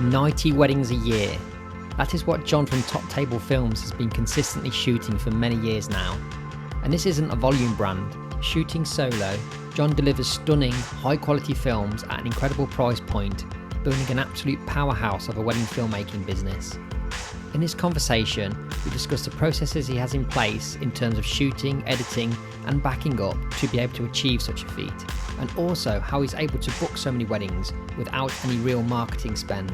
90 weddings a year. That is what John from Top Table Films has been consistently shooting for many years now. And this isn't a volume brand. Shooting solo, John delivers stunning, high-quality films at an incredible price point, building an absolute powerhouse of a wedding filmmaking business. In this conversation, we discuss the processes he has in place in terms of shooting, editing, and backing up to be able to achieve such a feat, and also how he's able to book so many weddings without any real marketing spend.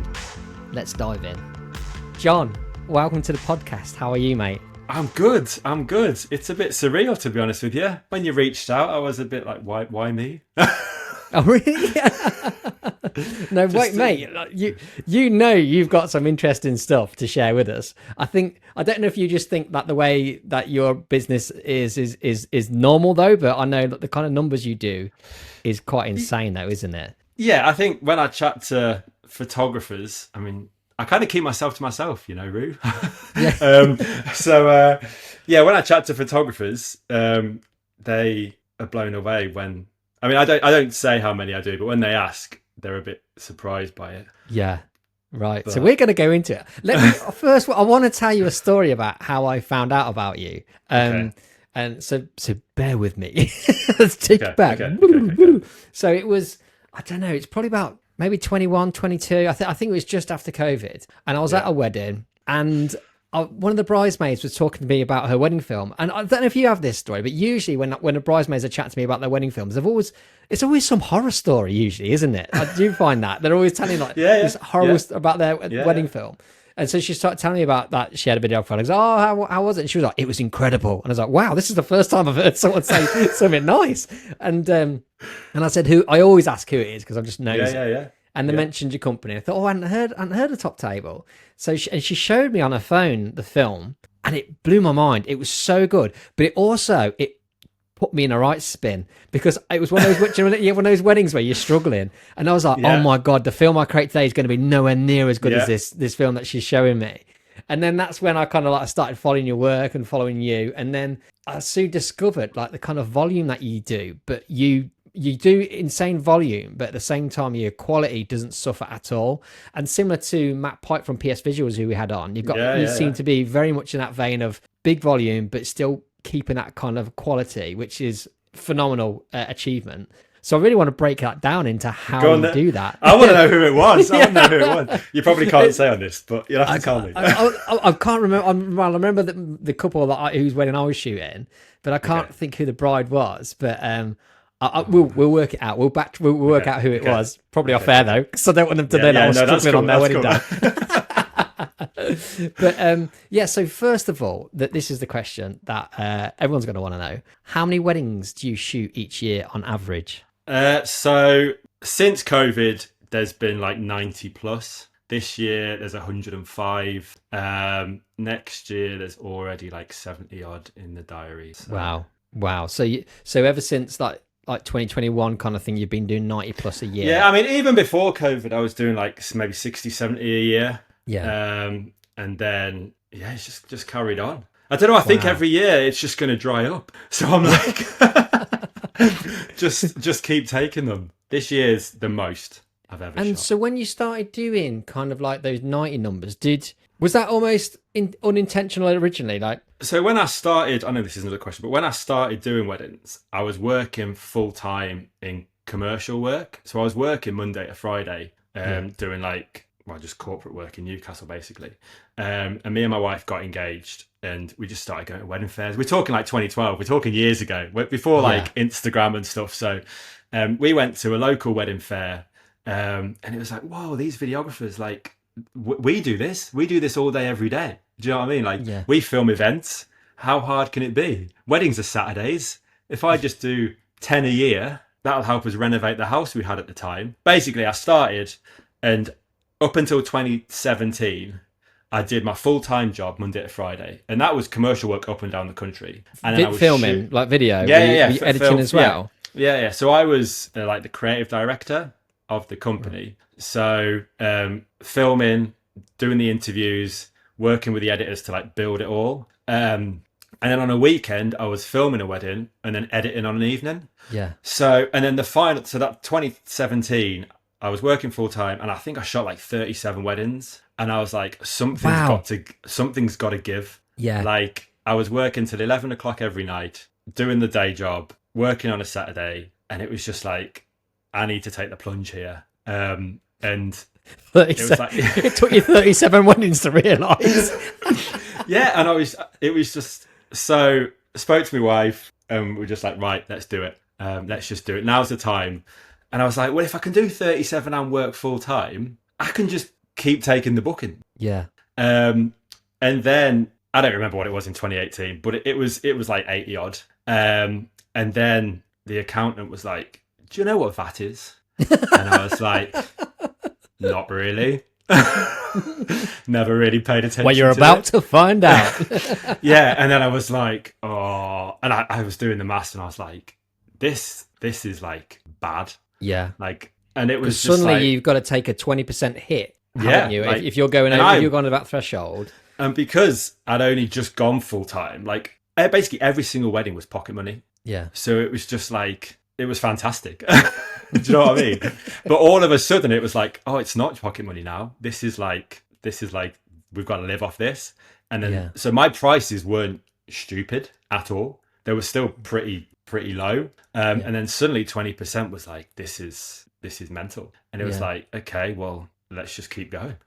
Let's dive in. John, welcome to the podcast. How are you, mate? I'm good. It's a bit surreal, to be honest with you. When you reached out, I was a bit like, why me? Oh, really? No, wait, mate. You know you've got some interesting stuff to share with us. I don't know if you just think that the way that your business is normal, though, but I know that the kind of numbers you do is quite insane, though, isn't it? Yeah, I think when I chat to photographers, I mean, I kind of keep myself to myself, you know, Roo. Yeah. When I chat to photographers, they are blown away when. I mean, I don't say how many I do, but when they ask, they're a bit surprised by it. Yeah, right. But... So we're going to go into it. First, I want to tell you a story about how I found out about you. Okay. And so bear with me. Let's take it back. Okay. So it was, I don't know, it's probably about maybe 21, 22. I think it was just after COVID. And I was at a wedding, and one of the bridesmaids was talking to me about her wedding film. And I don't know if you have this story, but usually when the bridesmaids are chatting to me about their wedding films, it's always some horror story, usually, isn't it? I do find that. They're always telling this horrible about their wedding film. And so she started telling me about that. She had a videographer. And I was like, oh, how was it? And she was like, it was incredible. And I was like, wow, this is the first time I've heard someone say something nice. And I said, who? I always ask who it is because I'm just nosy. Yeah. And they mentioned your company. I thought, I hadn't heard of Top Table. So she showed me on her phone the film, and it blew my mind. It was so good, but it put me in a right spin because it was one of those weddings where you're struggling, and I was like, oh my god, the film I create today is going to be nowhere near as good as this film that she's showing me. And then that's when I kind of like started following your work and following you, and then I soon discovered like the kind of volume that you do, but you do insane volume, but at the same time, your quality doesn't suffer at all. And similar to Matt Pike from PS Visuals, who we had on, you seem to be very much in that vein of big volume, but still keeping that kind of quality, which is phenomenal achievement. So I really want to break that down into how you do that. I want to know who it was. You probably can't say on this, but you'll have to tell me. I can't remember. I remember the couple whose wedding I was shooting, but I can't think who the bride was. But we'll work it out. We'll work out who it was. Probably off air though, because I don't want them to know that I was struggling on their wedding day. But so first of all, this is the question that everyone's going to want to know: how many weddings do you shoot each year on average? So since COVID, there's been like 90 plus. This year there's 105. Next year there's already like 70 odd in the diary. So. Wow. So ever since like 2021 kind of thing, you've been doing 90 plus a year. Yeah, I mean, even before COVID, I was doing like maybe 60, 70 a year. Yeah. And then, it's just carried on. I don't know, I think every year it's just going to dry up. So I'm like, just keep taking them. This year's the most I've ever shot. So when you started doing kind of like those 90 numbers, was that almost unintentional originally? So when I started, I know this is another question, but when I started doing weddings, I was working full time in commercial work. So I was working Monday to Friday, doing just corporate work in Newcastle, basically. And me and my wife got engaged, and we just started going to wedding fairs. We're talking like 2012. We're talking years ago, before Instagram and stuff. So we went to a local wedding fair, and it was like, whoa, these videographers, like, we do this all day, every day. Do you know what I mean? We film events. How hard can it be? Weddings are Saturdays. If I just do 10 a year, that'll help us renovate the house we had at the time. Basically, I started, and up until 2017, I did my full-time job Monday to Friday, and that was commercial work up and down the country. And then I was filming, like video, were you editing as well. Yeah. So I was like the creative director of the company. So filming, doing the interviews, working with the editors to like build it all. And then on a weekend, I was filming a wedding and then editing on an evening. Yeah. So, and then that 2017, I was working full time, and I think I shot like 37 weddings, and I was like, Wow. something's got to give. Yeah. Like, I was working till 11 o'clock every night, doing the day job, working on a Saturday, and it was just like, I need to take the plunge here. And it was like, it took you 37 weddings to realise. yeah, and it was just so. I spoke to my wife, and we're just like, right, let's do it. Let's just do it. Now's the time. And I was like, well, if I can do 37 and work full time, I can just keep taking the booking. Yeah. And then I don't remember what it was in 2018, but it was like 80 odd. And then the accountant was like, do you know what VAT is? And I was like, not really. Never really paid attention. Well, you're about to find out. Yeah, and then I was like, oh, and I was doing the maths, and I was like, this is like bad. Yeah, like, and it was suddenly just like, you've got to take a 20% hit, haven't yeah, you? like, If you're going over, if you're going to that threshold. And because I'd only just gone full time, like basically every single wedding was pocket money. Yeah. So it was just like, it was fantastic. Do you know what I mean? But all of a sudden it was like, oh, it's not pocket money now. This is like we've got to live off this. And then so my prices weren't stupid at all. They were still pretty low. And then suddenly 20% was like, this is mental. And it was like, okay, well, let's just keep going.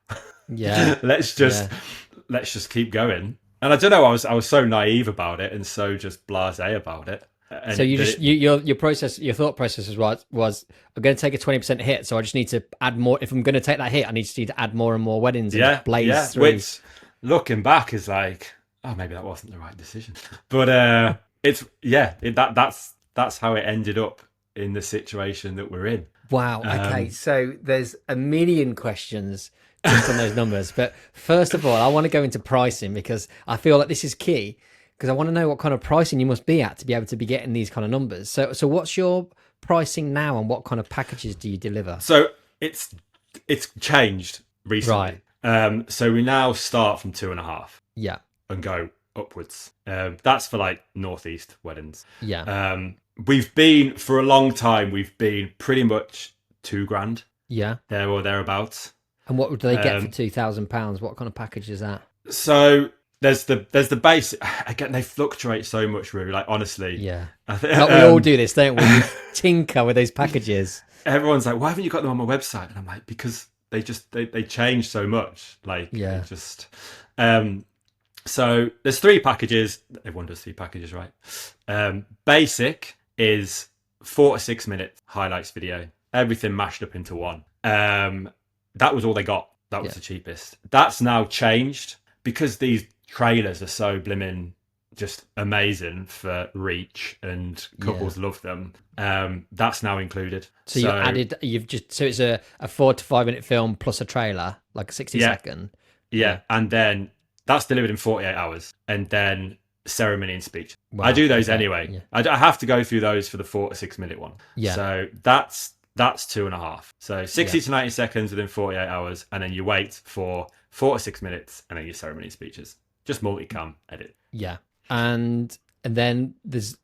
Yeah. let's just keep going. And I don't know, I was so naive about it and so just blasé about it. And so your thought process was I'm going to take a 20% hit, so I just need to add more. If I'm going to take that hit, I need to add more and more weddings. And blaze through. Which, looking back, is like, oh, maybe that wasn't the right decision. But that's how it ended up in the situation that we're in. Wow. Okay, so there's a million questions just on those numbers, but first of all, I want to go into pricing because I feel like this is key. Because I want to know what kind of pricing you must be at to be able to be getting these kind of numbers. So what's your pricing now, and what kind of packages do you deliver? So it's changed recently. Right. So we now start from 2.5. Yeah. And go upwards. That's for like Northeast weddings. Yeah. We've been for a long time. We've been pretty much $2,000. Yeah. There or thereabouts. And what would they get for £2,000? What kind of package is that? So. There's the base. Again, they fluctuate so much, really. Like, honestly. Yeah. We all do this, don't we? We tinker with those packages. Everyone's like, why haven't you got them on my website? And I'm like, because they change so much. Like, just. So there's 3 packages. Everyone does 3 packages, right? Basic is 4 to 6 minute highlights video. Everything mashed up into one. That was all they got. That was the cheapest. That's now changed because these trailers are so blimmin' just amazing for reach and couples love them. That's now included. So it's a 4 to 5 minute film plus a trailer, like a 60-second. Yeah, and then that's delivered in 48 hours, and then ceremony and speech. Wow. I do those anyway. Yeah. I have to go through those for the 4 to 6 minute one. Yeah. So that's 2.5. So 60 to 90 seconds within 48 hours, and then you wait for 4 to 6 minutes, and then your ceremony and speeches. Just multicam edit. Yeah. And then there's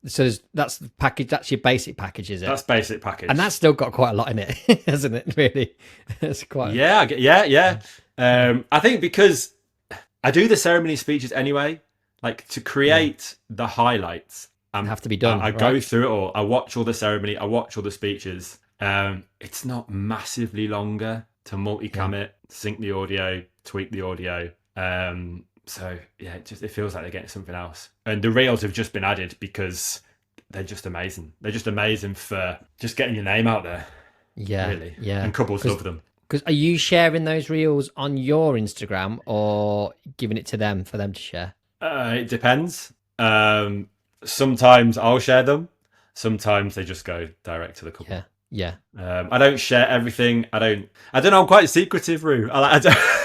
that's the package. That's your basic package, is it? That's basic package, and that's still got quite a lot in it, hasn't it? Really, it's quite. Yeah. I think because I do the ceremony speeches anyway, like to create the highlights. Have to be done. I go through it all. I watch all the ceremony. I watch all the speeches. It's not massively longer to multicam it, sync the audio, tweak the audio. So yeah, it feels like they're getting something else. And the reels have just been added because they're just amazing. They're just amazing for just getting your name out there. Yeah, really. Yeah, and couples love them. Because are you sharing those reels on your Instagram or giving it to them for them to share? It depends. Sometimes I'll share them. Sometimes they just go direct to the couple. Yeah. I don't share everything. I don't know. I'm quite secretive, Roo.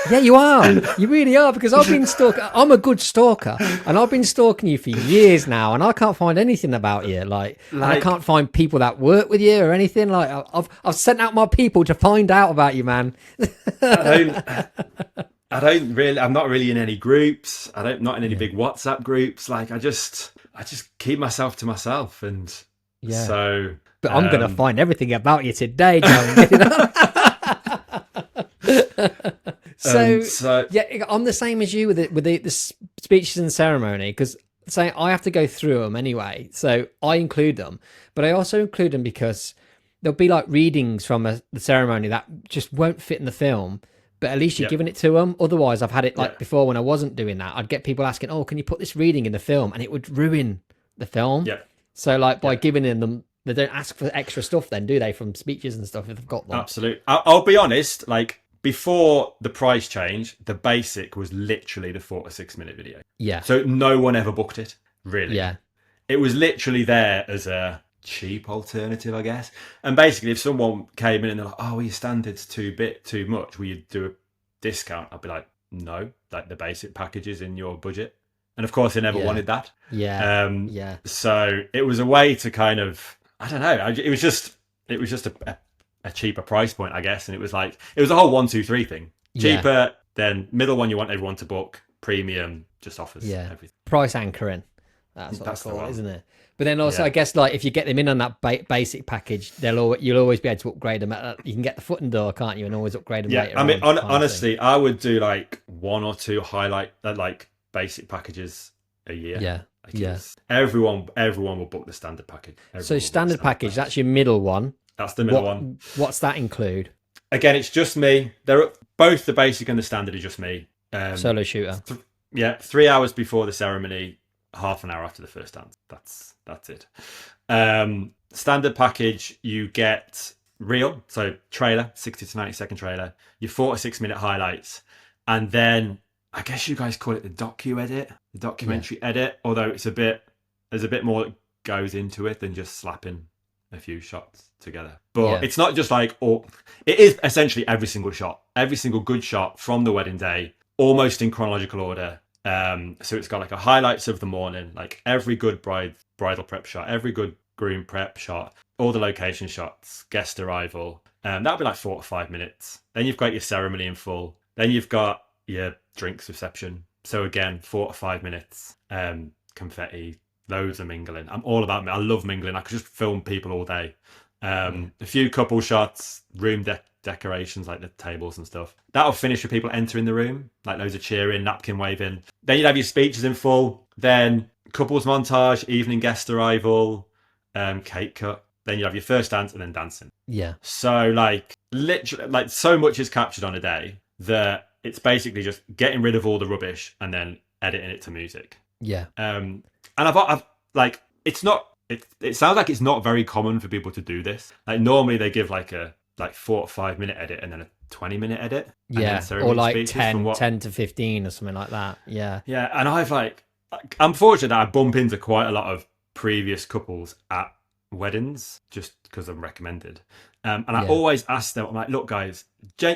Yeah, you are. You really are, because I've been stalking. I'm a good stalker, and I've been stalking you for years now, and I can't find anything about you. Like I can't find people that work with you or anything. Like I've sent out my people to find out about you, man. I don't really. I'm not really in any groups. Not in any big WhatsApp groups. Like I just keep myself to myself, and so. But I'm going to find everything about you today, John. So yeah, I'm the same as you with the speeches and ceremony, because say I have to go through them anyway, so I include them, but I also include them because there'll be like readings from the ceremony that just won't fit in the film, but at least you're giving it to them. Otherwise, I've had it like before when I wasn't doing that, I'd get people asking, "Oh, can you put this reading in the film?" and it would ruin the film. Yeah. So like by giving them, they don't ask for extra stuff then, do they, from speeches and stuff if they've got them? Absolutely. I'll be honest, like before the price change, the basic was literally the 4 to 6 minute video. Yeah. So no one ever booked it, really. Yeah. It was literally there as a cheap alternative, I guess. And basically, if someone came in and they're like, "Oh, well, your standard's too much, will you do a discount?" I'd be like, "No, like the basic package is in your budget." And of course, they never wanted that. Yeah. So it was a way to kind of, I don't know. It was just a cheaper price point, I guess. And it was like, it was a whole 1, 2, 3 thing. Cheaper, then middle one you want everyone to book, premium just offers everything. Price anchoring. That's what That's they call the it, one. isn't it? But then also, I guess, like if you get them in on that basic package, you'll always be able to upgrade them. You can get the foot and door, can't you? And always upgrade them later. I mean, honestly, I would do like 1 or 2 highlight like basic packages a year. Yeah. Everyone will book the standard package. So standard package, that's your middle one. That's the middle one. What's that include? Again, it's just me. Both the basic and the standard are just me. Solo shooter. 3 hours before the ceremony, half an hour after the first dance. That's it. Standard package, you get reel, so trailer, 60 to 90-second trailer, your 4 to 6 minute highlights, and then I guess you guys call it the documentary edit, although there's a bit more that goes into it than just slapping a few shots together. But it's not just like, it is essentially every single good shot from the wedding day, almost in chronological order. So it's got like a highlights of the morning, like every good bridal prep shot, every good groom prep shot, all the location shots, guest arrival. That'll be like 4 to 5 minutes. Then you've got your ceremony in full. Then you've got your drinks reception. So again, 4 to 5 minutes. Confetti, loads of mingling. I'm all about I love mingling. I could just film people all day. A few couple shots, room decorations like the tables and stuff. That'll finish with people entering the room, like loads of cheering, napkin waving. Then you'd have your speeches in full. Then couples montage, evening guest arrival, cake cut. Then you have your first dance and then dancing. Yeah. So like literally, like so much is captured on a day that it's basically just getting rid of all the rubbish and then editing it to music. Yeah. And I've like, it's not. It sounds like it's not very common for people to do this. Like normally they give like a 4 to 5 minute edit and then a 20-minute edit. Yeah, or like 10 to 15 or something like that. Yeah. Yeah, and I'm fortunate that I bump into quite a lot of previous couples at weddings just because I'm recommended. And I always ask them, I'm like, look guys,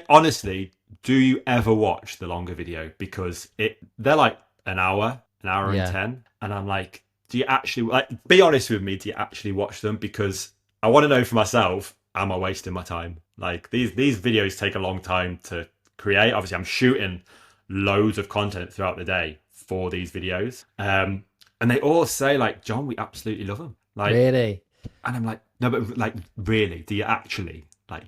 honestly, do you ever watch the longer video? Because they're like an hour and 10. And I'm like, do you actually, be honest with me, do you actually watch them? Because I want to know for myself, am I wasting my time? Like these videos take a long time to create. Obviously, I'm shooting loads of content throughout the day for these videos. And they all say like, John, we absolutely love them. Like, really? And I'm like, no, but like, really, do you actually watch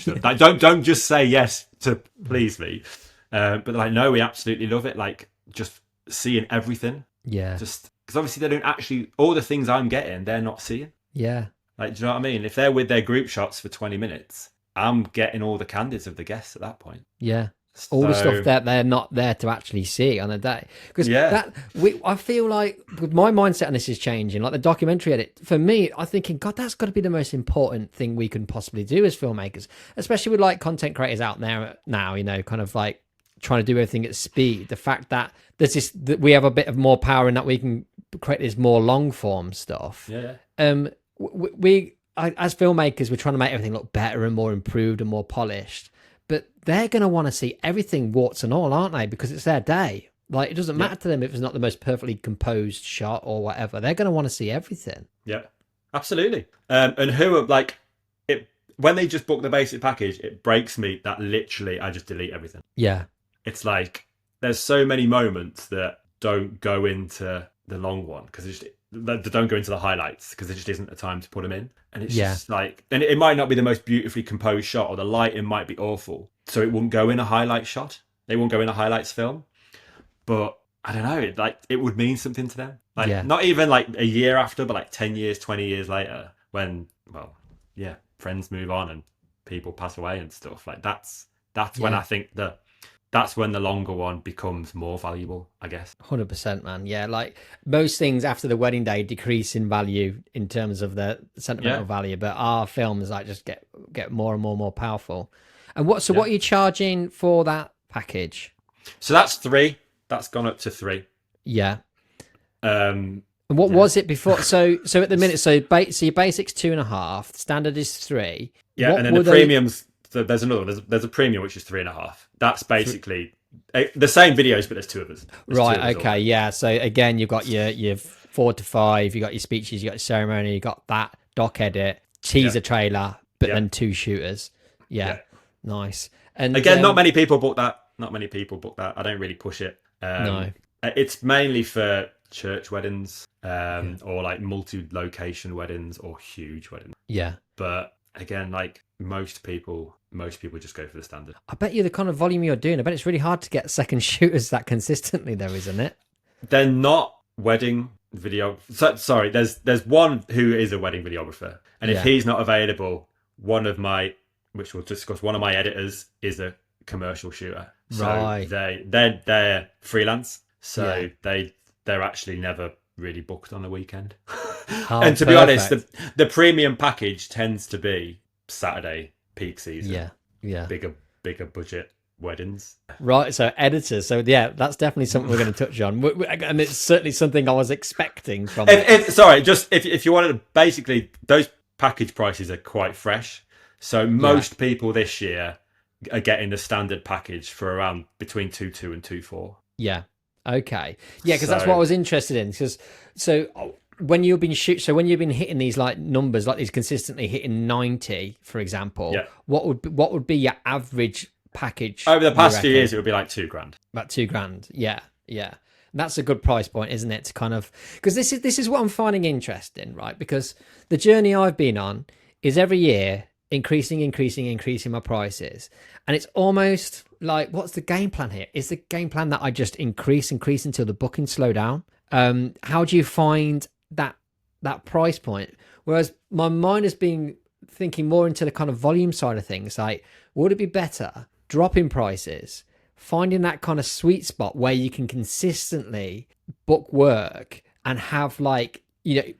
them? Like, don't just say yes to please me. But they're like, no, we absolutely love it. Like just seeing everything. Yeah. Just because obviously they don't actually, all the things I'm getting, they're not seeing. Yeah. Like, do you know what I mean? If they're with their group shots for 20 minutes, I'm getting all the candids of the guests at that point. Yeah. All the stuff that they're not there to actually see on a day. Because I feel like my mindset on this is changing. Like the documentary edit, for me, I'm thinking, God, that's got to be the most important thing we can possibly do as filmmakers, especially with like content creators out there now, kind of like trying to do everything at speed. The fact that that we have a bit of more power in that we can create this more long form stuff. Yeah. As filmmakers, we're trying to make everything look better and more improved and more polished, but they're going to want to see everything warts and all, aren't they? Because it's their day. Like, it doesn't matter to them if it's not the most perfectly composed shot or whatever. They're going to want to see everything. Yeah, absolutely. And who are like, when they just book the basic package, it breaks me that literally I just delete everything. Yeah. It's like, there's so many moments that don't go into the long one because they don't go into the highlights because there just isn't a time to put them in. And it's just like, and it might not be the most beautifully composed shot or the lighting might be awful, so it wouldn't go in a highlight shot. It won't go in a highlights film. But I don't know, it would mean something to them. Like not even like a year after, but like 10 years, 20 years later, when friends move on and people pass away and stuff. Like that's when I think that's when the longer one becomes more valuable, I guess. 100%, man. Yeah, like most things after the wedding day decrease in value in terms of the sentimental value, but our films like just get more and more powerful. And what are you charging for that package? So that's 3. That's gone up to 3. Yeah. And what was it before? So at the minute, so your basic's 2.5, standard is 3. Yeah, and then the premiums. So there's another one. There's a premium which is 3.5. That's basically the same videos, but there's 2 of us. Right. Okay. Yeah. So again, you've got your 4 to 5. You got your speeches. You got your ceremony. You got that doc edit, teaser trailer, but then 2 shooters. Yeah. Nice. And again, not many people book that. I don't really push it. No. It's mainly for church weddings, or like multi-location weddings or huge weddings. Yeah. But again, like most people just go for the standard. I bet you the kind of volume you're doing, I bet it's really hard to get second shooters that consistently though, isn't it? They're not wedding video. Sorry, there's one who is a wedding videographer. And if he's not available, which we'll discuss, one of my editors is a commercial shooter. So they're freelance. So they're actually never really booked on the weekend. And to be honest, the premium package tends to be Saturday peak season. Yeah. Bigger budget weddings. Right. So editors. So that's definitely something we're going to touch on. And it's certainly something I was expecting from. If you wanted to, basically those package prices are quite fresh. So most people this year are getting the standard package for around between 2.2 and 2.4. Yeah. Okay. Yeah, because that's what I was interested in. Because when you've been hitting these like numbers, like these consistently hitting 90, for example, what would be your average package over the past few years? It would be like $2,000. About $2,000. Yeah. And that's a good price point, isn't it? To kind of, because this is what I'm finding interesting, right? Because the journey I've been on is every year increasing my prices, and it's almost like, what's the game plan here? Is the game plan that I just increase until the bookings slow down? How do you find that price point? Whereas my mind has been thinking more into the kind of volume side of things. Like, would it be better dropping prices, finding that kind of sweet spot where you can consistently book work and have like, be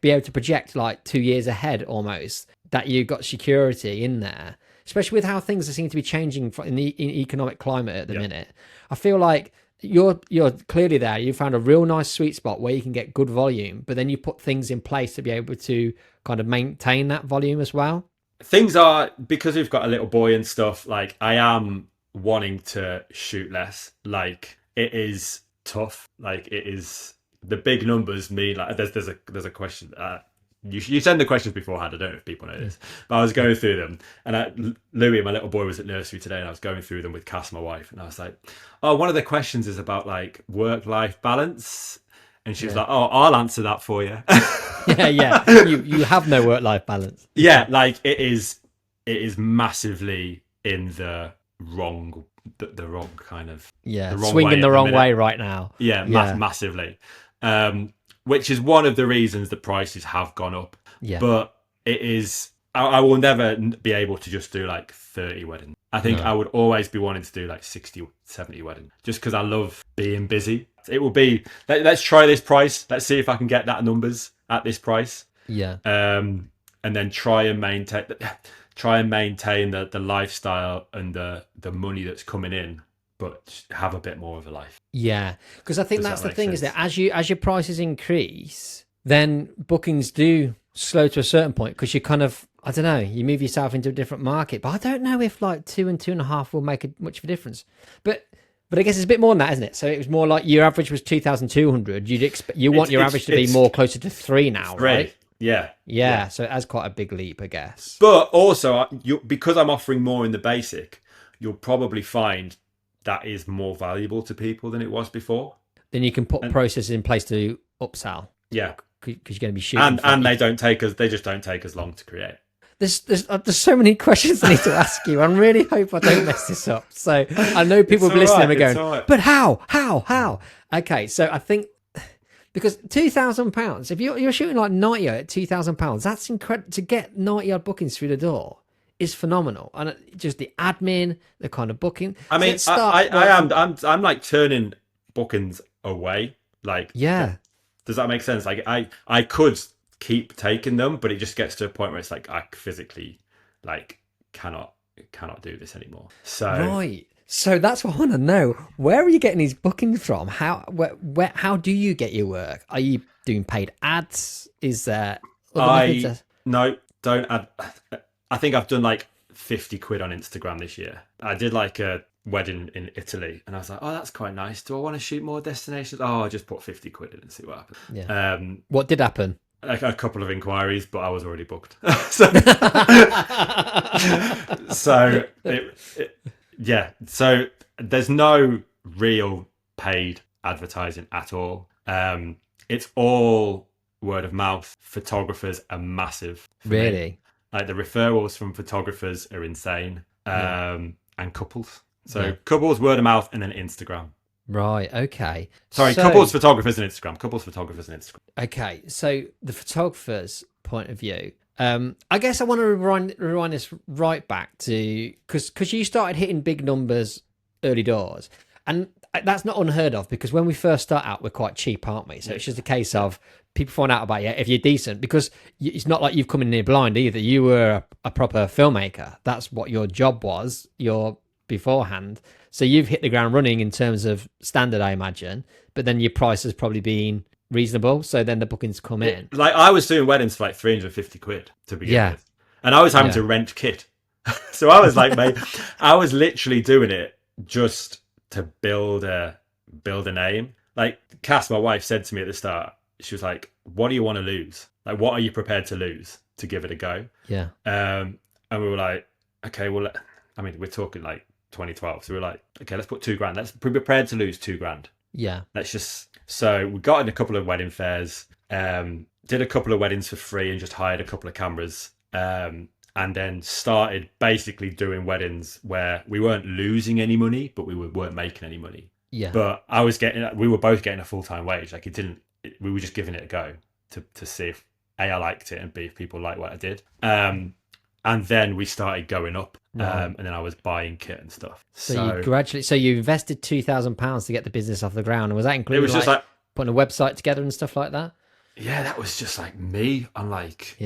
able to project like 2 years ahead almost, that you've got security in there, especially with how things seem to be changing in economic climate at the minute. I feel like you're clearly there. You found a real nice sweet spot where you can get good volume, but then you put things in place to be able to kind of maintain that volume as well. Things are, because we've got a little boy and stuff, like I am wanting to shoot less. Like it is tough. Like it is, the big numbers mean like there's a question. You send the questions beforehand. I don't know if people know this, but I was going through them, and Louis, my little boy, was at nursery today, and I was going through them with Cass, my wife, and I was like, "Oh, one of the questions is about like work-life balance," and she was like, "Oh, I'll answer that for you." You have no work-life balance. Yeah, like it is massively in the wrong kind of swinging the wrong way right now. Massively. Which is one of the reasons the prices have gone up. Yeah. But it is, I will never be able to just do like 30 weddings. I think I would always be wanting to do like 60, 70 weddings, just because I love being busy. It will be, let's try this price. Let's see if I can get that numbers at this price. Yeah. And then try and maintain the lifestyle and the money that's coming in, but have a bit more of a life. Yeah, because I think that's the thing, is that as your prices increase, then bookings do slow to a certain point, because you kind of, I don't know, you move yourself into a different market. But I don't know if like 2 and 2.5 will make much of a difference. But I guess it's a bit more than that, isn't it? So it was more like your average was 2,200. You want your average to be more closer to 3 now, right? Yeah. So it has quite a big leap, I guess. But also, because I'm offering more in the basic, you'll probably find that is more valuable to people than it was before. Then you can put processes in place to upsell. Yeah, because you're going to be shooting. And they just don't take as long to create. there's so many questions I need to ask you. I really hope I don't mess this up. So I know people listening are going, but how? Okay, so I think because £2,000, if you're shooting like 90 at £2,000, that's incredible. To get 90 odd bookings through the door is phenomenal, and just the admin, the kind of booking. I mean, I'm like turning bookings away. Like, yeah, does that make sense? Like, I could keep taking them, but it just gets to a point where it's like I physically like cannot do this anymore. So right. So that's what I want to know. Where are you getting these bookings from? How do you get your work? Are you doing paid ads? Is there no, don't add. I think I've done like 50 quid on Instagram this year. I did like a wedding in Italy, and I was like, oh, that's quite nice. Do I want to shoot more destinations? Oh, I just put 50 quid in and see what happens. Yeah. What did happen? A couple of inquiries, but I was already booked. so yeah. So there's no real paid advertising at all. It's all word of mouth. Photographers are massive. Really? Me. Like the referrals from photographers are insane. And couples. So couples, word of mouth, and then Instagram. Right, okay. Sorry, couples, photographers, and Instagram. Couples, photographers, and Instagram. Okay, so the photographer's point of view. I guess I want to rewind this right back to because you started hitting big numbers early doors, and that's not unheard of because when we first start out, we're quite cheap, aren't we? So it's just a case of people find out about you if you're decent, because it's not like you've come in there blind either. You were a proper filmmaker. That's what your job was. Your beforehand. So you've hit the ground running in terms of standard, I imagine, but then your price has probably been reasonable. So then the bookings come in. Like I was doing weddings for like 350 quid to begin with. And I was having to rent kit. So I was like, mate, I was literally doing it just to build a name. Like Cass, my wife, said to me at the start, she was like, what do you want to lose? Like, what are you prepared to lose to give it a go? Yeah. And we were like, okay, well, I mean, we're talking like 2012. So we were like, okay, let's put £2,000. Let's be prepared to lose £2,000. Yeah. So we got in a couple of wedding fairs, did a couple of weddings for free and just hired a couple of cameras. And then started basically doing weddings where we weren't losing any money, but we weren't making any money. Yeah. But we were both getting a full-time wage. Like we were just giving it a go to see if A, I liked it, and B, if people liked what I did. And then we started going up, and then I was buying kit and stuff. So you invested £2,000 to get the business off the ground, and was that including? It was just like putting a website together and stuff like that. Yeah, that was just like me. I'm like,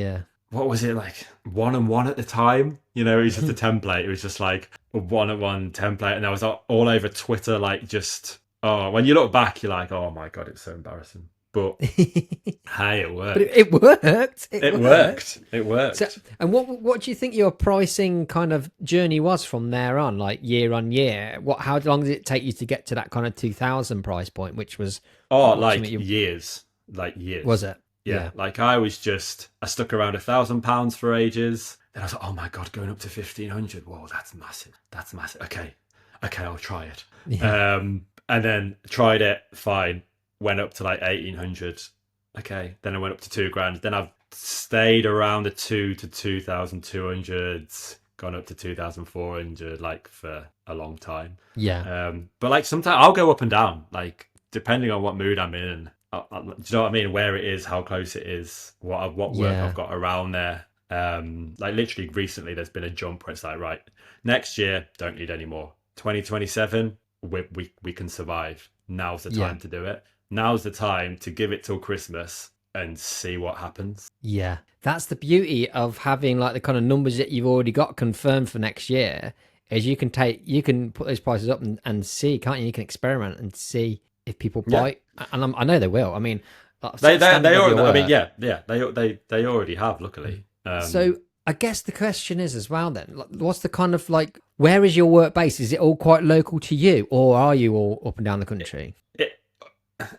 what was it, like 1-on-1 at the time? You know, it was just a template. It was just like a 1-on-1 template, and I was all over Twitter, like just when you look back, you're like, oh my god, it's so embarrassing. But hey, it worked. But it worked. It worked. So, and what do you think your pricing kind of journey was from there on, like year on year? How long did it take you to get to that kind of 2,000 price point, which was years. Like years. Was it? Yeah. Like I stuck around £1,000 for ages. Then I was like, oh my god, going up to 1,500. Whoa, that's massive. Okay, I'll try it. Yeah. And then tried it, fine. Went up to like 1,800. Okay, then I went up to £2,000. Then I've stayed around the 2 to 2,200, gone up to 2,400, like for a long time. Yeah. But like sometimes I'll go up and down, like depending on what mood I'm in. Do you know what I mean? Where it is, how close it is, what work I've got around there. Like literally recently, there's been a jump where it's like, right, next year don't need any more. 2027, we can survive. Now's the time to do it. Now's the time to give it till Christmas and see what happens. Yeah, that's the beauty of having like the kind of numbers that you've already got confirmed for next year. Is you can put those prices up and see, can't you? You can experiment and see if people bite, and I know they will. I mean, they already. I mean, they already have. Luckily. So I guess the question is as well. Then, what's the kind of like? Where is your work base? Is it all quite local to you, or are you all up and down the country?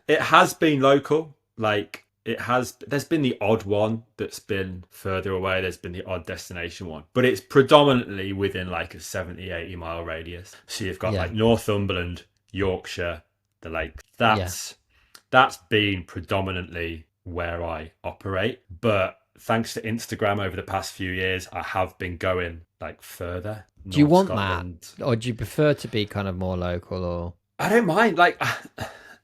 It has been local. Like there's been the odd one that's been further away. There's been the odd destination one, but it's predominantly within like a 70-80 mile radius. So you've got like Northumberland, Yorkshire, the Lakes. That's been predominantly where I operate. But thanks to Instagram over the past few years, I have been going like further. Do you North want Scotland. that, or do you prefer to be kind of more local? Or I don't mind. Like,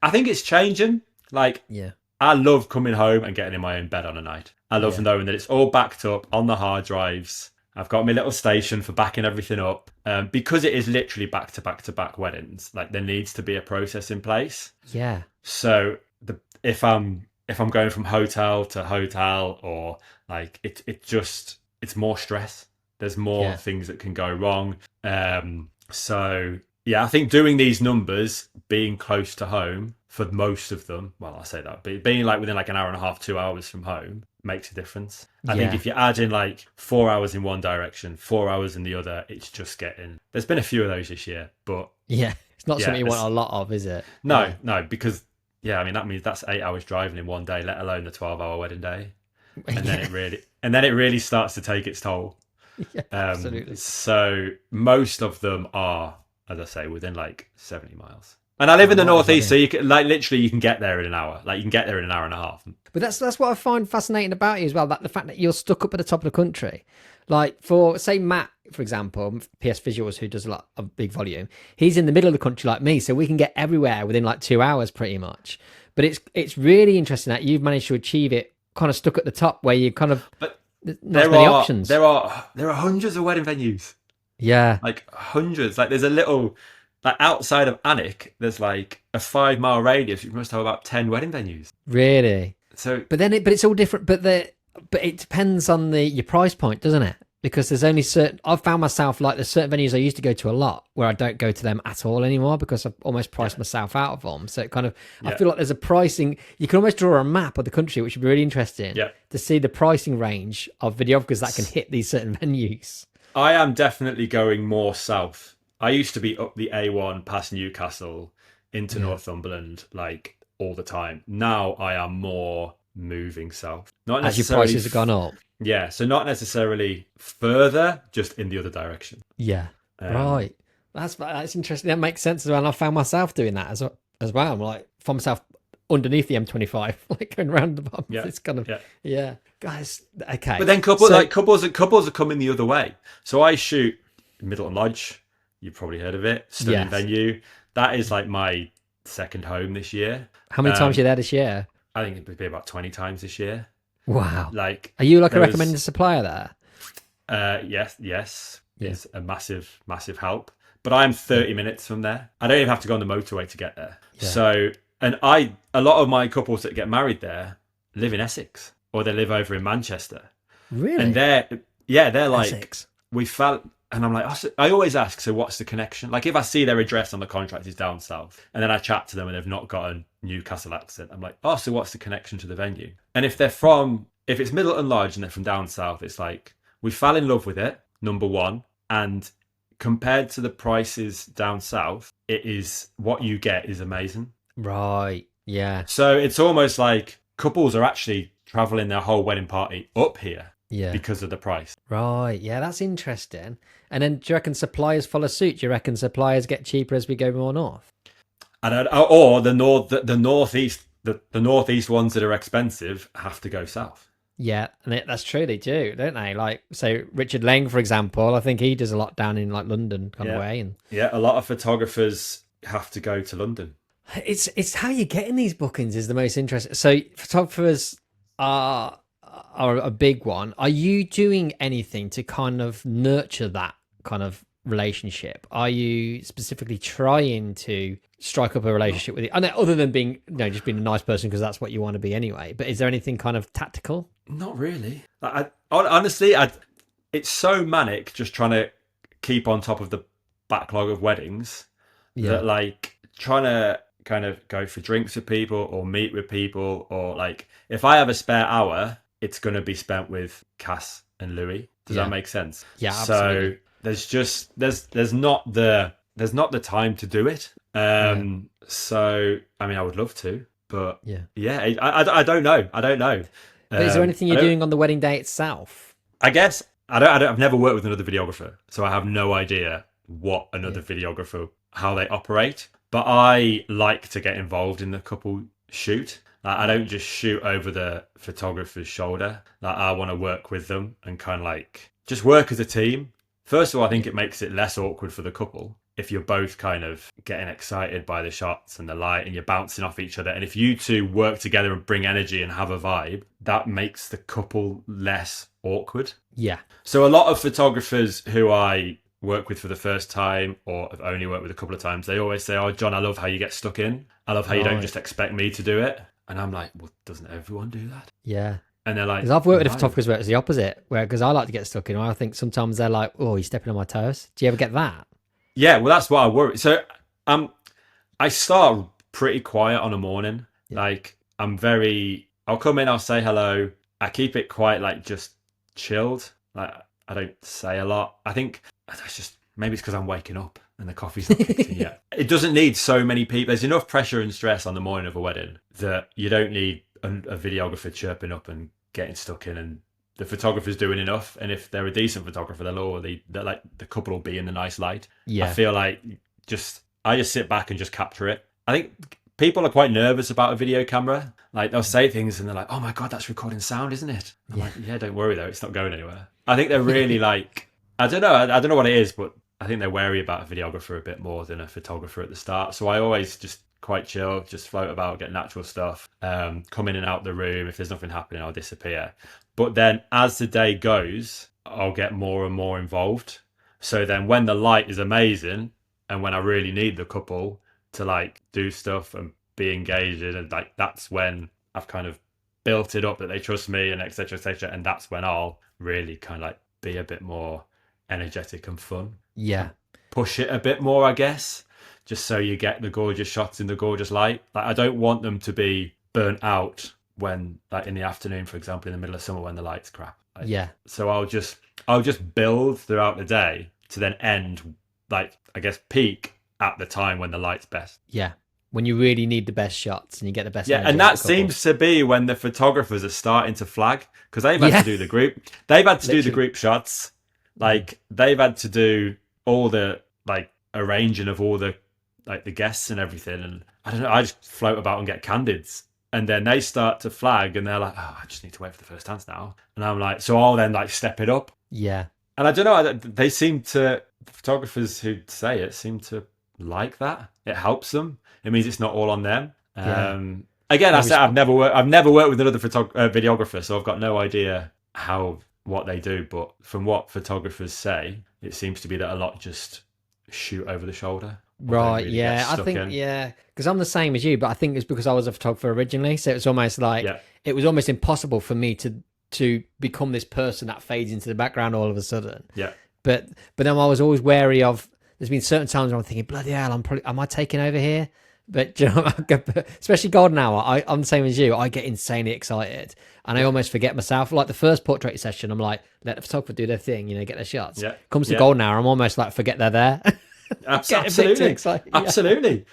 I think it's changing. Like, yeah, I love coming home and getting in my own bed on a night. I love Yeah. knowing that it's all backed up on the hard drives. I've got my little station for backing everything up. Because it is literally back to back to back weddings, like there needs to be a process in place. yeah, So if I'm going from hotel to hotel, or like it's more stress. There's more Yeah. things that can go wrong. So yeah, I think doing these numbers, being close to home for most of them, well, I say that, but being like within like an hour and a half, 2 hours from home makes a difference. I think Yeah. if you add in like 4 hours in one direction, 4 hours in the other, it's just getting. There's been a few of those this year, but yeah. It's not Yeah, something you want it's- a lot of, is it? no, no, because yeah, I mean that means that's 8 hours driving in one day, let alone the 12-hour wedding day, and then it really starts to take its toll. Yeah, absolutely. So most of them are, as I say, within like 70 miles. And I live in the northeast, so you can like literally you can get there in an hour. Like you can get there in an hour and a half. But that's what I find fascinating about you as well. That the fact that you're stuck up at the top of the country. Like for say Matt, for example, PS Visuals, who does a lot of big volume, he's in the middle of the country like me, so we can get everywhere within like 2 hours pretty much. But it's really interesting that you've managed to achieve it kind of stuck at the top where you kind of But not there many are options. there are hundreds of wedding venues. Yeah. Like hundreds. Like there's a little like outside of Alnwick, there's like a 5 mile radius. You must have about 10 wedding venues. Really. So But it's all different. But it depends on your price point, doesn't it? Because there's only certain. I've found myself like there's certain venues I used to go to a lot where I don't go to them at all anymore because I've almost priced myself out of them. So it kind of I feel like there's a pricing. You can almost draw a map of the country, which would be really interesting to see the pricing range of videographers that can hit these certain venues. I am definitely going more south. I used to be up the A1 past Newcastle into Northumberland like all the time. Now I am more moving south. Not As your necessarily prices have gone up. Yeah, so not necessarily further, just in the other direction. Yeah. Right. That's interesting. That makes sense as well. And I found myself doing that as well. I'm like, found myself underneath the M25, like going round the bump. Yeah. It's kind of guys. Okay. But then couples are coming the other way. So I shoot Middleton Lodge. You've probably heard of it. Stunning venue. That is like my second home this year. How many times are you there this year? I think it would be about 20 times this year. Wow. Like, are you like a recommended supplier there? Yes. It's a massive, massive help. But I'm 30 minutes from there. I don't even have to go on the motorway to get there. Yeah. So, and a lot of my couples that get married there live in Essex, or they live over in Manchester. Really? And they're like, Essex. we felt, and I'm like, I always ask, so what's the connection? Like if I see their address on the contract is down south, and then I chat to them and they've not got a Newcastle accent, I'm like, oh, so what's the connection to the venue? And if it's Middleton Lodge and they're from down south, it's like, we fell in love with it, number one, and compared to the prices down south, it is what you get is amazing. Right. Yeah. So it's almost like couples are actually traveling their whole wedding party up here because of the price. Right. Yeah, that's interesting. And then do you reckon suppliers follow suit? Do you reckon suppliers get cheaper as we go more north? Or the northeast ones that are expensive have to go south. Yeah, and that's true. They do, don't they? Like, so Richard Lang, for example, I think he does a lot down in like London kind of way. And a lot of photographers have to go to London. It's how you're getting these bookings is the most interesting. So photographers are a big one. Are you doing anything to kind of nurture that kind of relationship? Are you specifically trying to strike up a relationship with it? And other than being, just being a nice person because that's what you want to be anyway. But is there anything kind of tactical? Not really. Honestly, it's so manic just trying to keep on top of the backlog of weddings that like trying to kind of go for drinks with people or meet with people, or like if I have a spare hour, it's going to be spent with Cass and Louis. Does that make sense? Yeah, absolutely. So there's not the time to do it. So I mean, I would love to, but I don't know. But is there anything you're doing on the wedding day itself? I guess I've never worked with another videographer, so I have no idea what another videographer, how they operate. But I like to get involved in the couple shoot. Like, I don't just shoot over the photographer's shoulder. Like, I want to work with them and kind of like just work as a team. First of all, I think it makes it less awkward for the couple if you're both kind of getting excited by the shots and the light and you're bouncing off each other. And if you two work together and bring energy and have a vibe, that makes the couple less awkward. Yeah. So a lot of photographers who I work with for the first time or have only worked with a couple of times, they always say, oh, John, I love how you get stuck in. I love how you don't just expect me to do it. And I'm like, well, doesn't everyone do that? Yeah. And they're like, because I've worked with photographers where it's the opposite, because I like to get stuck in. I think sometimes they're like, oh, you're stepping on my toes. Do you ever get that? Yeah, well, that's what I worry. So I start pretty quiet on a morning. Yeah. Like, I'll come in, I'll say hello. I keep it quite like just chilled. Like, I don't say a lot. I think that's just, maybe it's because I'm waking up and the coffee's not kicked in yet. It doesn't need so many people. There's enough pressure and stress on the morning of a wedding that you don't need a videographer chirping up and getting stuck in, and the photographer's doing enough. And if they're a decent photographer, they're like, the couple will be in the nice light. Yeah. I feel like I just sit back and just capture it. I think people are quite nervous about a video camera. Like, they'll say things and they're like, oh my God, that's recording sound, isn't it? I'm like, yeah, don't worry though. It's not going anywhere. I think they're really like, I don't know what it is, but I think they're wary about a videographer a bit more than a photographer at the start. So I always just quite chill, just float about, get natural stuff, come in and out the room. If there's nothing happening, I'll disappear. But then as the day goes, I'll get more and more involved. So then when the light is amazing and when I really need the couple to like do stuff and be engaged in, and like, that's when I've kind of built it up that they trust me and et cetera, and that's when I'll really kind of like be a bit more energetic and fun. Yeah. Push it a bit more, I guess, just so you get the gorgeous shots in the gorgeous light. Like, I don't want them to be burnt out when, like, in the afternoon, for example, in the middle of summer when the light's crap. Like, yeah. So I'll just build throughout the day to then end, like, I guess, peak at the time when the light's best. Yeah. When you really need the best shots and you get the best. Yeah, and that seems to be when the photographers are starting to flag, because they've had to do the group. They've had to do the group shots. Like, they've had to do all the, like, arranging of all the, like, the guests and everything. And I don't know, I just float about and get candids. And then they start to flag and they're like, oh, I just need to wait for the first dance now. And I'm like, so I'll then, like, step it up. Yeah. And I don't know, they seem to, the photographers who say it seem to like that. It helps them. It means it's not all on them. Yeah. Again, I said I've never worked with another videographer, so I've got no idea what they do. But from what photographers say, it seems to be that a lot just shoot over the shoulder. Right, really, yeah. I think, because I'm the same as you, but I think it's because I was a photographer originally. So it's almost like, it was almost impossible for me to become this person that fades into the background all of a sudden. Yeah. But then I was always wary of, there's been certain times where I'm thinking, bloody hell, am I taking over here? But you know, especially golden hour, I'm the same as you. I get insanely excited and I almost forget myself. Like the first portrait session, I'm like, let the photographer do their thing, get their shots. Yeah. Comes to golden hour, I'm almost like, forget they're there. Absolutely. Absolutely.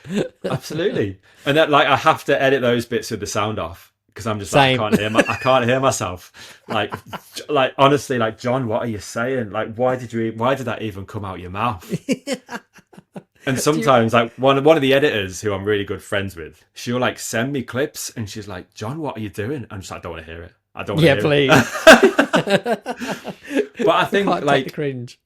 Absolutely. And that, like, I have to edit those bits with the sound off because I'm just like, I can't hear myself. Like honestly, like, John, what are you saying? Like, why did that even come out your mouth? And sometimes, like, one of the editors who I'm really good friends with, she'll like send me clips and she's like, John, what are you doing? I'm just like, I don't want to hear it. I don't want to hear it. Please. But I think, like, cringe.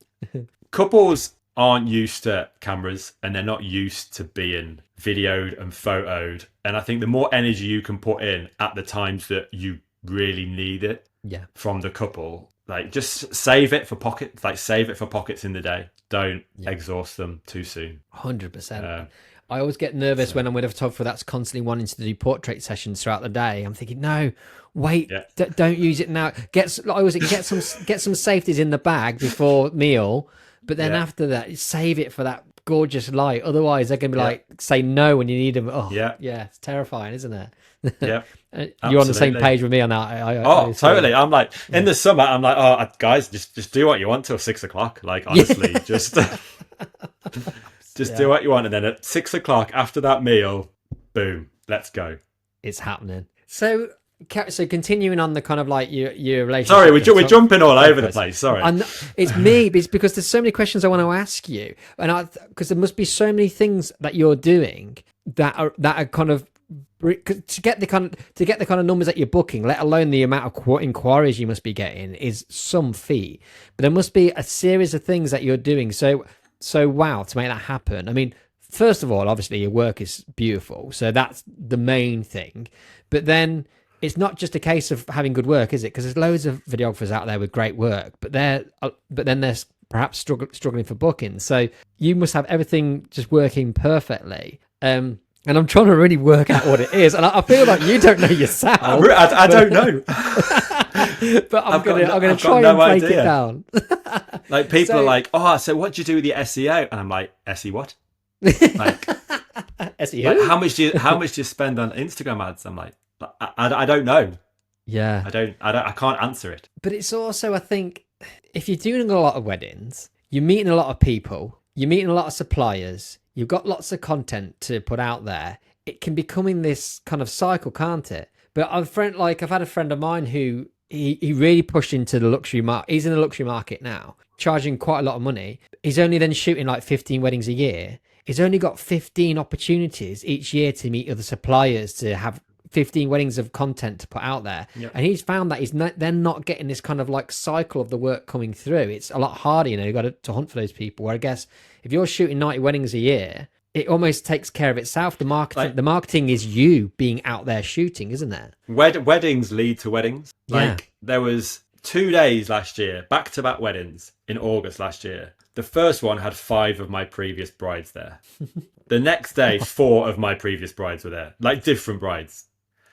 Couples aren't used to cameras and they're not used to being videoed and photoed. And I think the more energy you can put in at the times that you really need it from the couple, like, just save it for pockets, in the day. Don't exhaust them too soon. 100%. I always get nervous when I'm with a photographer that's constantly wanting to do portrait sessions throughout the day. I'm thinking, no, wait, don't use it now. Get some safeties in the bag before meal, but then after that, save it for that gorgeous light. Otherwise, they're going to be like, say no when you need them. Oh, yeah, it's terrifying, isn't it? Yeah. You're on the same page with me on that. Totally. I'm like, in the summer, I'm like, oh, guys, just do what you want till 6 o'clock. Like, honestly, just do what you want. And then at 6 o'clock after that meal, boom, let's go. It's happening. So continuing on the kind of like your relationship. Sorry, we're jumping all over the place. Sorry. It's me, it's because there's so many questions I want to ask you. And because there must be so many things that you're doing that are kind of to get the kind of numbers that you're booking, let alone the amount of inquiries you must be getting, is some feat. But there must be a series of things that you're doing. So wow, to make that happen. I mean, first of all, obviously your work is beautiful, so that's the main thing. But then it's not just a case of having good work, is it? Because there's loads of videographers out there with great work, but then they're perhaps struggling for bookings. So you must have everything just working perfectly. And I'm trying to really work out what it is, and I feel like you don't know yourself. I don't know. But I'm gonna try and break it down. Like people are like, "Oh, so what do you do with your SEO?" And I'm like, "SE what?" Like, SEO? Like, how much do you spend on Instagram ads? I'm like, I don't know. Yeah, I can't answer it. But it's also, I think, if you're doing a lot of weddings, you're meeting a lot of people, you're meeting a lot of suppliers, you've got lots of content to put out there. It can become in this kind of cycle, can't it? But I've had a friend of mine who he really pushed into the luxury market. He's in the luxury market now, charging quite a lot of money. He's only then shooting like 15 weddings a year. He's only got 15 opportunities each year to meet other suppliers, to have 15 weddings of content to put out there. Yep. And he's found that they're not getting this kind of like cycle of the work coming through. It's a lot harder, you've got to hunt for those people. Where I guess if you're shooting 90 weddings a year, it almost takes care of itself. The marketing is you being out there shooting, isn't it? Weddings lead to weddings. Yeah. There was 2 days last year, back-to-back weddings in August last year. The first one had 5 of my previous brides there. The next day, 4 of my previous brides were there, like different brides.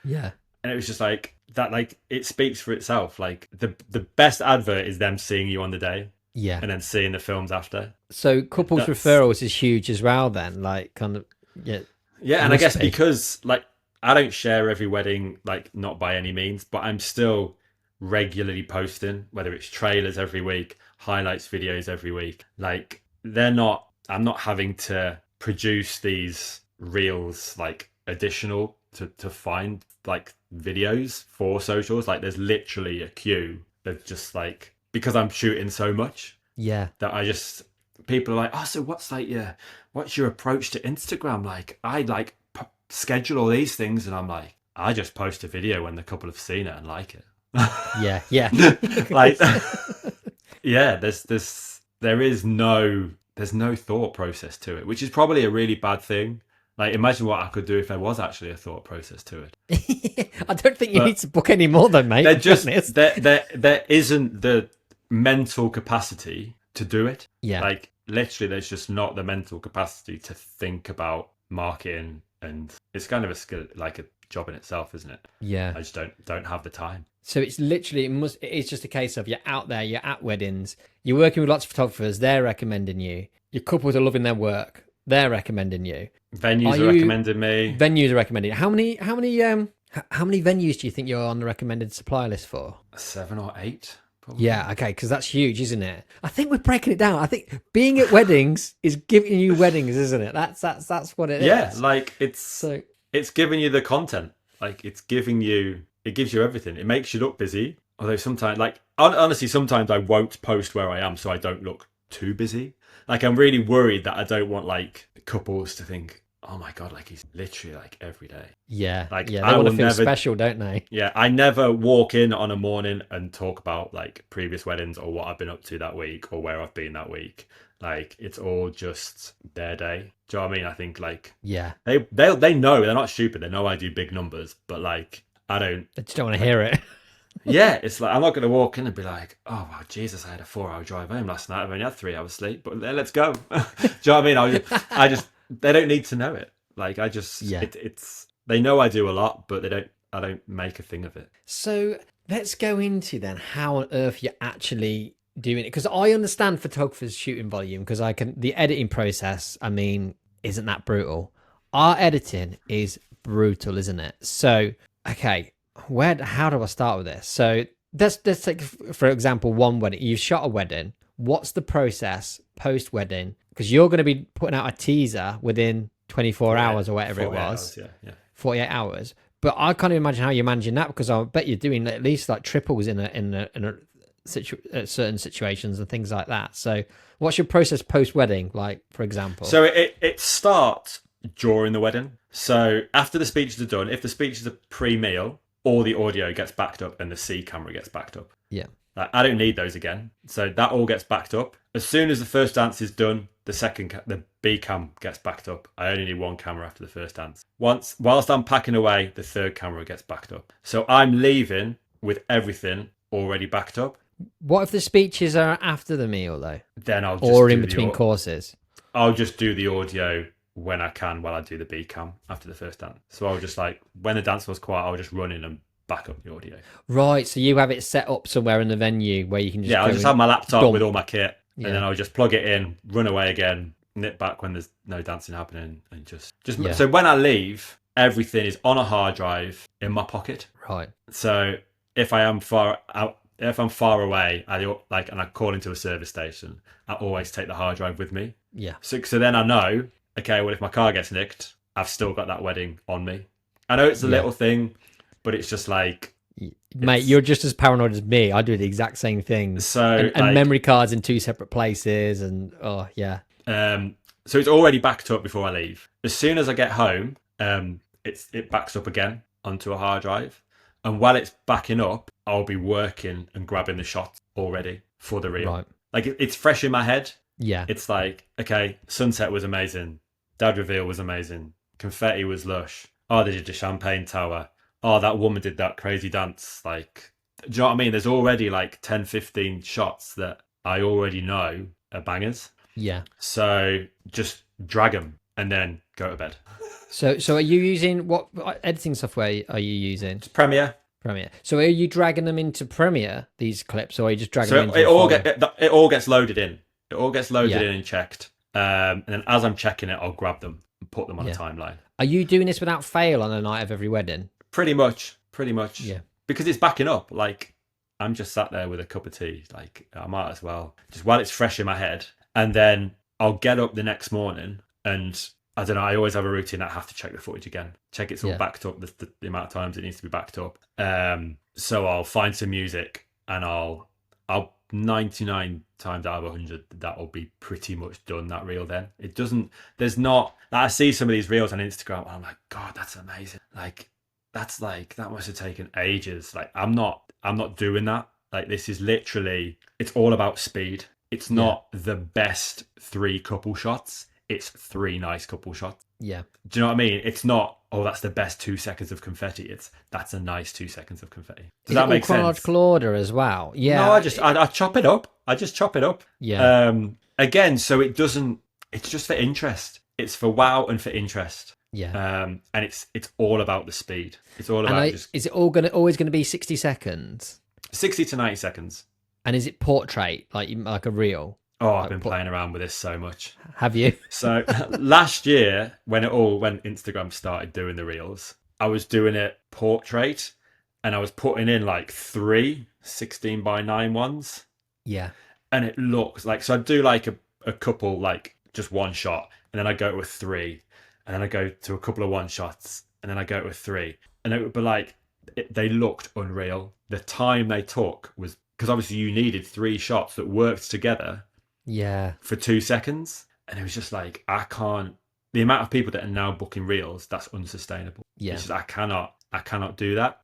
Yeah. And it was just like that, like it speaks for itself. Like the best advert is them seeing you on the day. Yeah. And then seeing the films after. So couples referrals is huge as well then, like kind of, yeah. Yeah, and I guess because like I don't share every wedding, like not by any means, but I'm still regularly posting, whether it's trailers every week, highlights videos every week. Like I'm not having to produce these reels like additional to find like videos for socials. Like there's literally a queue of just like, because I'm shooting so much, that people are like, oh, so what's your approach to Instagram? Like I like schedule all these things, and I'm like, I just post a video when the couple have seen it and like it. yeah Like yeah, there's no thought process to it, which is probably a really bad thing. Like imagine what I could do if there was actually a thought process to it. I don't think you need to book any more though, mate. There isn't the mental capacity to do it. Yeah. Like literally there's just not the mental capacity to think about marketing, and it's kind of a skill, like a job in itself, isn't it? Yeah. I just don't have the time. So it's literally, it's just a case of you're out there, you're at weddings, you're working with lots of photographers, they're recommending you. Your couples are loving their work, they're recommending you. Venues are recommending me. Venues are recommending you. How many venues do you think you're on the recommended supplier list for? 7 or 8. Probably. Yeah, okay, because that's huge, isn't it? I think we're breaking it down. I think being at weddings is giving you weddings, isn't it? That's what it is. Yeah, like it's giving you the content. Like it gives you everything. It makes you look busy. Although sometimes, like honestly, sometimes I won't post where I am so I don't look too busy. Like I'm really worried that I don't want like couples to think, oh my god, like he's literally like every day. Yeah, like they want to feel special, don't they? Yeah, I never walk in on a morning and talk about like previous weddings or what I've been up to that week or where I've been that week. Like it's all just their day. Do you know what I mean? I think like they know, they're not stupid. They know I do big numbers, but like I just don't want to hear it. Yeah, it's like I'm not going to walk in and be like, oh wow, Jesus, I had a 4-hour drive home last night. I've only had 3 hours sleep, but let's go. Do you know what I mean? I just they don't need to know it. Like I just it's they know I do a lot, but I don't make a thing of it. So let's go into then how on earth you're actually doing it, because I understand photographers shooting volume, because the editing process, I mean, isn't that brutal? Our editing is brutal, isn't it? So okay, how do I start with this? So let's take, for example, one wedding. You've shot a wedding. What's the process post-wedding? Because you're going to be putting out a teaser within 24 hours or whatever it was. Hours, yeah. 48 hours. But I can't even imagine how you're managing that, because I bet you're doing at least like triples in certain situations and things like that. So what's your process post-wedding, like, for example? So it starts during the wedding. So after the speeches are done, if the speeches are pre-meal, all the audio gets backed up and the C camera gets backed up. Yeah. Like, I don't need those again. So that all gets backed up. As soon as the first dance is done, the B cam gets backed up. I only need one camera after the first dance. Whilst I'm packing away, the third camera gets backed up. So I'm leaving with everything already backed up. What if the speeches are after the meal though? Then I'll just or in between courses? I'll just do the audio when I can while I do the B cam after the first dance. So I'll just like, when the dance was quiet, I'll just run in and back up the audio. Right, so you have it set up somewhere in the venue where you can just I'll just have my laptop dump with all my kit, Yeah. and then I'll just plug it in, run away again, nip back when there's no dancing happening, and just Yeah. So when I leave, everything is on a hard drive in my pocket. Right. So if I'm far away, and I call into a service station, I always take the hard drive with me. Yeah. So then I know, okay, well, if my car gets nicked, I've still got that wedding on me. I know it's a little thing, but it's just like, mate, you're just as paranoid as me. I do the exact same thing. So and memory cards in two separate places, and so it's already backed up before I leave. As soon as I get home, it backs up again onto a hard drive, and while it's backing up, I'll be working and grabbing the shots already for the reel. Right. Like it's fresh in my head. Yeah. It's like, okay, sunset was amazing, dad reveal was amazing, confetti was lush. Oh, they did the champagne tower. Oh, that woman did that crazy dance. Like, do you know what I mean? There's already like 10, 15 shots that I already know are bangers. Yeah. So just drag them and then go to bed. So are you using what editing software are you using? It's Premiere. Premiere. So are you dragging them into Premiere, these clips, or are you just dragging them into it all gets loaded in. It all gets loaded in and checked. And then as I'm checking it, I'll grab them and put them on a timeline. Are you doing this without fail on the night of every wedding? Pretty much. Yeah. Because it's backing up. Like, I'm just sat there with a cup of tea. Like, I might as well. Just while it's fresh in my head. And then I'll get up the next morning and I don't know, I always have a routine that I have to check the footage again. Check it's all backed up, the amount of times it needs to be backed up. So I'll find some music and I'll 99 times out of 100, that'll be pretty much done, that reel then. I see some of these reels on Instagram and I'm like, God, that's amazing. Like, that must have taken ages. Like, I'm not doing that. Like, this is literally, it's all about speed. It's not the best 3 couple shots. It's 3 nice couple shots. Yeah. Do you know what I mean? It's not, oh, that's the best 2 seconds of confetti. That's a nice 2 seconds of confetti. Does that make sense? Chronological order as well. Yeah. No, I chop it up. I just chop it up. Yeah. Again, so it's just for interest. It's for wow and for interest. Yeah. And it's all about the speed. It's all about is it always going to be 60 seconds? 60 to 90 seconds. And is it portrait, like a reel? Oh, I've been playing around with this so much. Have you? So last year, when Instagram started doing the reels, I was doing it portrait and I was putting in like 3 16:9 ones. Yeah. And it looks like, so I'd do like a couple, like just one shot, and then I go to a 3, and then I go to a couple of 1 shots, and then I go to a 3. And it would be like, they looked unreal. The time they took was, because obviously you needed 3 shots that worked together. Yeah. For 2 seconds. And it was just like, the amount of people that are now booking reels, that's unsustainable. Yeah. It's just, I cannot do that.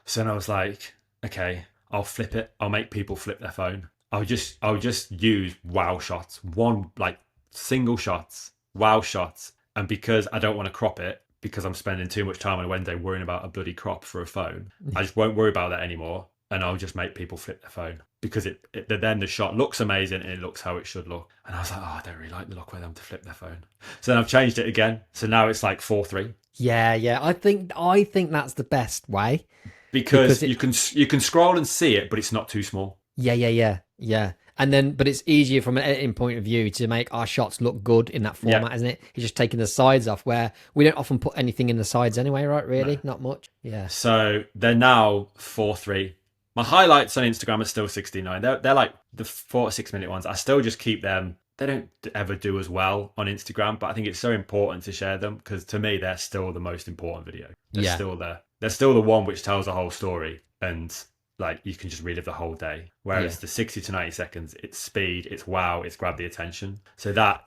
So then I was like, okay, I'll flip it. I'll make people flip their phone. I'll just use wow shots. One, like, single shots, wow shots. And because I don't want to crop it, because I'm spending too much time on a Wednesday worrying about a bloody crop for a phone, I just won't worry about that anymore. And I'll just make people flip their phone, because then the shot looks amazing and it looks how it should look. And I was like, oh, I don't really like the look of them to flip their phone. So then I've changed it again. So now it's like 4:3. Yeah. I think that's the best way, because you can scroll and see it, but it's not too small. Yeah. And then, but it's easier from an editing point of view to make our shots look good in that format, isn't it? You're just taking the sides off, where we don't often put anything in the sides anyway, right? Really, no. Not much. Yeah. So they're now 4:3. My highlights on Instagram are still 69. They're like the 4 to 6 minute ones. I still just keep them. They don't ever do as well on Instagram, but I think it's so important to share them, because to me, they're still the most important video. They're still there. They're still the one which tells the whole story, and like, you can just relive the whole day. Whereas the 60 to 90 seconds, it's speed, it's wow, it's grab the attention. So that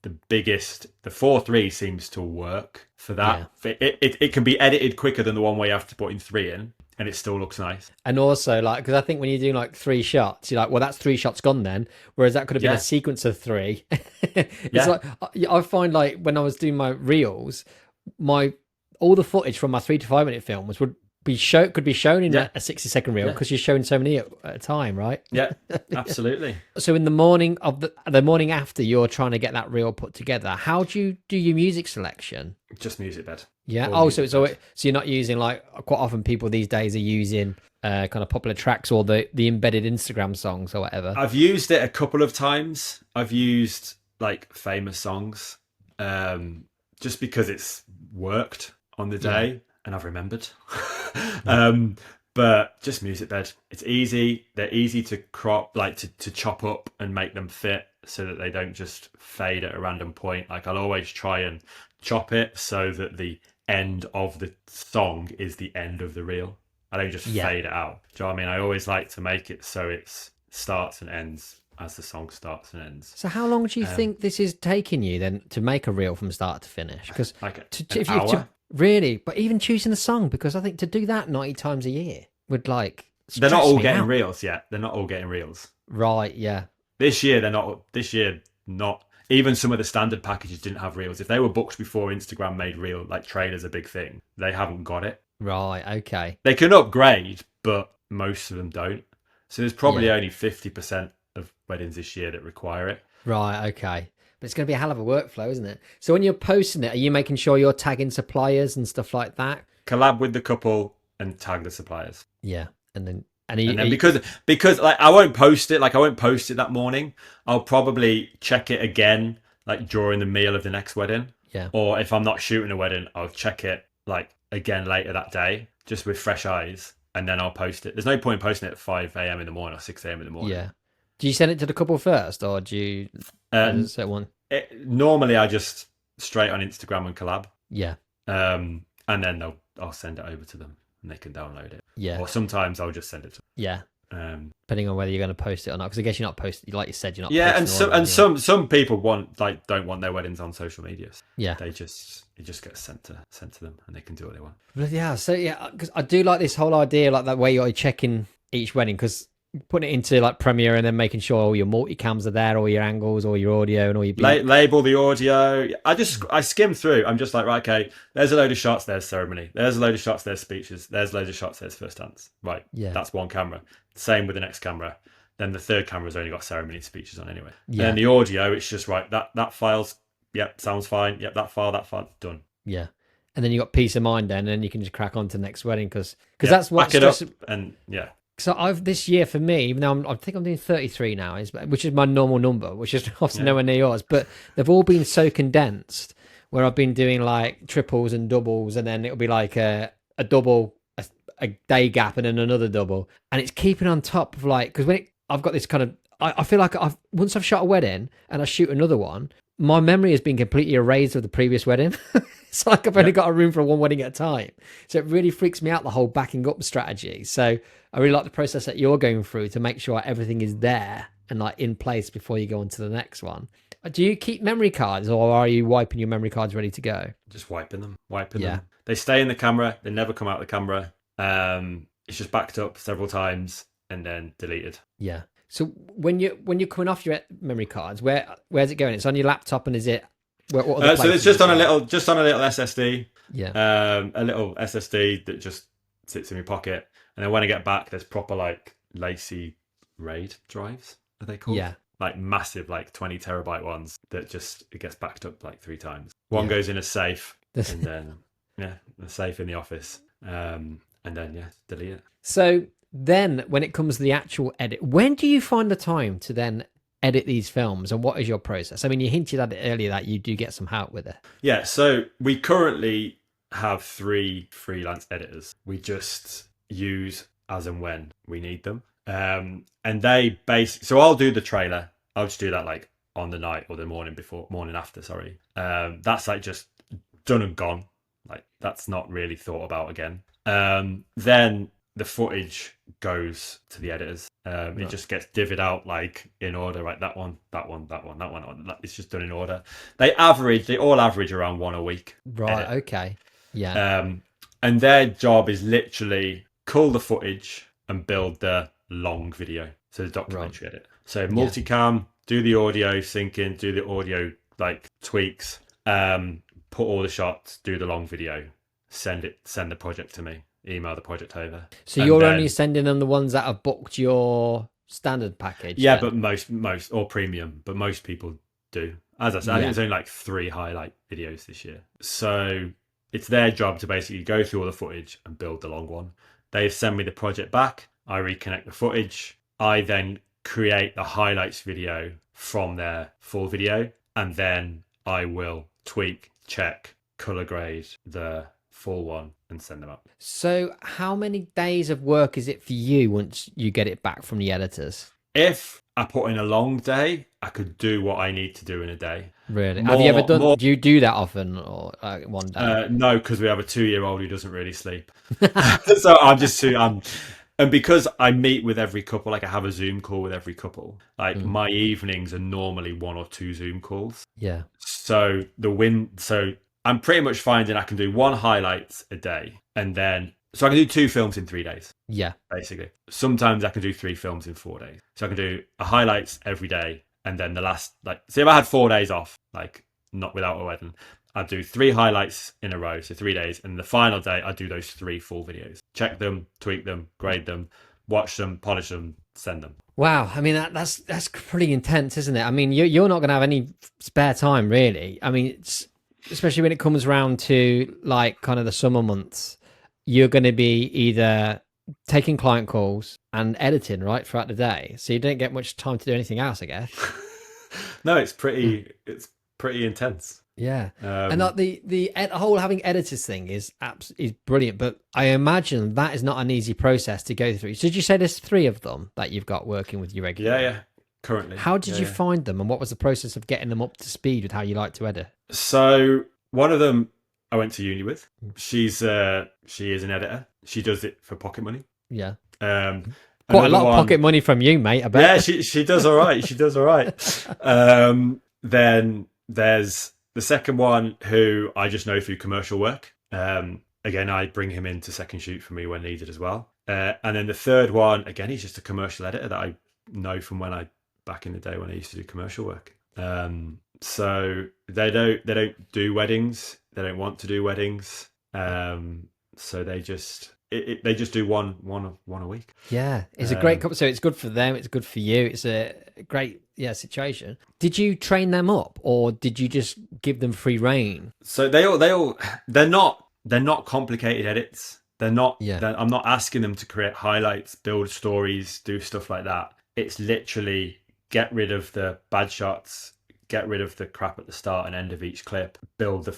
the 4:3 seems to work for that. It can be edited quicker than the one where you have to put in 3 in, and it still looks nice. And also, like, because I think when you're doing like 3 shots, you're like, well, that's 3 shots gone then. Whereas that could have been a sequence of 3. It's like, I find like when I was doing my reels, all the footage from my 3 to 5 minute films could be shown in a 60-second reel because you're showing so many at a time, right? Yeah, absolutely. So in the morning of the morning after you're trying to get that reel put together, how do you do your music selection? Just Musicbed. Yeah. So you're not using, like, quite often people these days are using kind of popular tracks or the embedded Instagram songs or whatever. I've used it a couple of times. I've used like famous songs, just because it's worked on the day and I've remembered. But just Musicbed. It's easy. They're easy to crop, like to chop up and make them fit so that they don't just fade at a random point. Like, I'll always try and chop it so that the end of the song is the end of the reel. I don't just fade it out. Do you know what I mean? I always like to make it so it starts and ends as the song starts and ends. So how long do you think this is taking you then to make a reel from start to finish? Because like an hour. Really, but even choosing a song, because I think to do that 90 times a year would, like, they're not all getting out. reels yet. They're not all getting reels. Right, yeah. This year, not. Even some of the standard packages didn't have reels. If they were booked before Instagram made reel, like, trailers a big thing, they haven't got it. Right, okay. They can upgrade, but most of them don't. So there's probably only 50% of weddings this year that require it. Right, okay. But it's going to be a hell of a workflow, isn't it? So when you're posting it, are you making sure you're tagging suppliers and stuff like that? Collab with the couple and tag the suppliers. Yeah, and then because like I won't post it that morning. I'll probably check it again like during the meal of the next wedding. Yeah. Or if I'm not shooting a wedding, I'll check it like again later that day, just with fresh eyes, and then I'll post it. There's no point in posting it at 5 a.m. in the morning or 6 a.m. in the morning. Yeah. Do you send it to the couple first, or do you set one? Normally, I just straight on Instagram and collab. Yeah. And then I'll send it over to them and they can download it. Yeah. Or sometimes I'll just send it to them. Yeah. Depending on whether you're going to post it or not, because I guess you're not posting, like you said, you're not. Yeah, and some people don't want their weddings on social media. Yeah. It just gets sent to them and they can do what they want. Yeah. So yeah, because I do like this whole idea, like that way you're checking each wedding, because putting it into like Premiere and then making sure all your multicams are there, all your angles, all your audio, and all your label the audio. I skim through. I'm just like, right, okay, there's a load of shots, there's ceremony, there's a load of shots, there's speeches, there's loads of shots, there's first dance. Right, that's one camera. Same with the next camera. Then the third camera's only got ceremony and speeches on anyway. Yeah. And then the audio, it's just right, that file's sounds fine. Yep, that file done. Yeah. And then you got peace of mind then, and then you can just crack on to the next wedding, because that's what back it up and So this year for me, even though I think I'm doing 33 now, which is my normal number, which is obviously nowhere near yours, but they've all been so condensed, where I've been doing like triples and doubles, and then it'll be like a double, a day gap, and then another double, and it's keeping on top of, like, because I've got this kind of, I feel like once I've shot a wedding and I shoot another one, my memory has been completely erased of the previous wedding. It's like I've only got a room for one wedding at a time. So it really freaks me out, the whole backing up strategy. So I really like the process that you're going through to make sure everything is there and like in place before you go on to the next one. Do you keep memory cards, or are you wiping your memory cards ready to go? Just wiping them. They stay in the camera. They never come out of the camera. It's just backed up several times and then deleted. Yeah. So when you're coming off your memory cards, where's it going? It's on your laptop, and is it? So it's just on a little SSD. Yeah. A little SSD that just sits in your pocket, and then when I get back, there's proper like Lacy RAID drives. Are they called? Yeah. Like massive, like 20 terabyte ones that it gets backed up like 3 times. One goes in a safe, and then the safe in the office, and then delete it. So then when it comes to the actual edit, when do you find the time to then edit these films, and what is your process? I mean, you hinted at it earlier that you do get some help with it. Yeah, so we currently have 3 freelance editors. We just use as and when we need them. And they so I'll do the trailer. I'll just do that like on the night or the morning after, sorry. That's like just done and gone. Like that's not really thought about again. Then the footage goes to the editors. It just gets divvied out like in order, right? That one. It's just done in order. They all average around one a week. Right. Edit. Okay. Yeah. And their job is literally cull the footage and build the long video. So the documentary edit. So multicam, do the audio syncing, do the audio like tweaks, put all the shots, do the long video, send the project to me, email the project over. So you're only sending them the ones that have booked your standard package? Yeah, then? But most or premium, but most people do. As I said, I think there's only like 3 highlight videos this year. So it's their job to basically go through all the footage and build the long one. They send me the project back. I reconnect the footage. I then create the highlights video from their full video, and then I will tweak, check, color grade the full one and send them up. So how many days of work is it for you once you get it back from the editors? If I put in a long day, I could do what I need to do in a day. Really? Have you ever done, do you do that often, or one day? No, because we have a 2-year-old who doesn't really sleep. So and because I meet with every couple, like I have a Zoom call with every couple, like my evenings are normally 1 or 2 Zoom calls. Yeah. So I'm pretty much finding I can do 1 highlights a day, and then so I can do 2 films in 3 days. Yeah. Basically. Sometimes I can do 3 films in 4 days. So I can do a highlights every day, and then the last, like, say if I had 4 days off, like not without a wedding, I'd do 3 highlights in a row, so 3 days, and the final day I'd do those 3 full videos. Check them, tweak them, grade them, watch them, polish them, send them. Wow, I mean that's pretty intense, isn't it? I mean you're not going to have any spare time really. I mean, especially when it comes around to like kind of the summer months, you're going to be either taking client calls and editing right throughout the day, so you don't get much time to do anything else, I guess. No, it's pretty intense. Yeah, and like the whole having editors thing is brilliant, but I imagine that is not an easy process to go through. So did you say there's 3 of them that you've got working with you regularly? Yeah, currently. How did you find them, and what was the process of getting them up to speed with how you like to edit? So one of them I went to uni with. She is an editor. She does it for pocket money. Yeah. Quite a lot of pocket money from you, mate, I bet. Yeah, she does all right. She does all right. Then there's the second one who I just know through commercial work. Again, I bring him in to second shoot for me when needed as well. And then the third one, again, he's just a commercial editor that I know from back in the day when I used to do commercial work. So they don't do weddings. They don't want to do weddings. So they just do one a week. Yeah, it's a great couple. So it's good for them. It's good for you. It's a great situation. Did you train them up, or did you just give them free reign? So they're not complicated edits. They're not. Yeah. I'm not asking them to create highlights, build stories, do stuff like that. It's literally get rid of the bad shots, get rid of the crap at the start and end of each clip, build the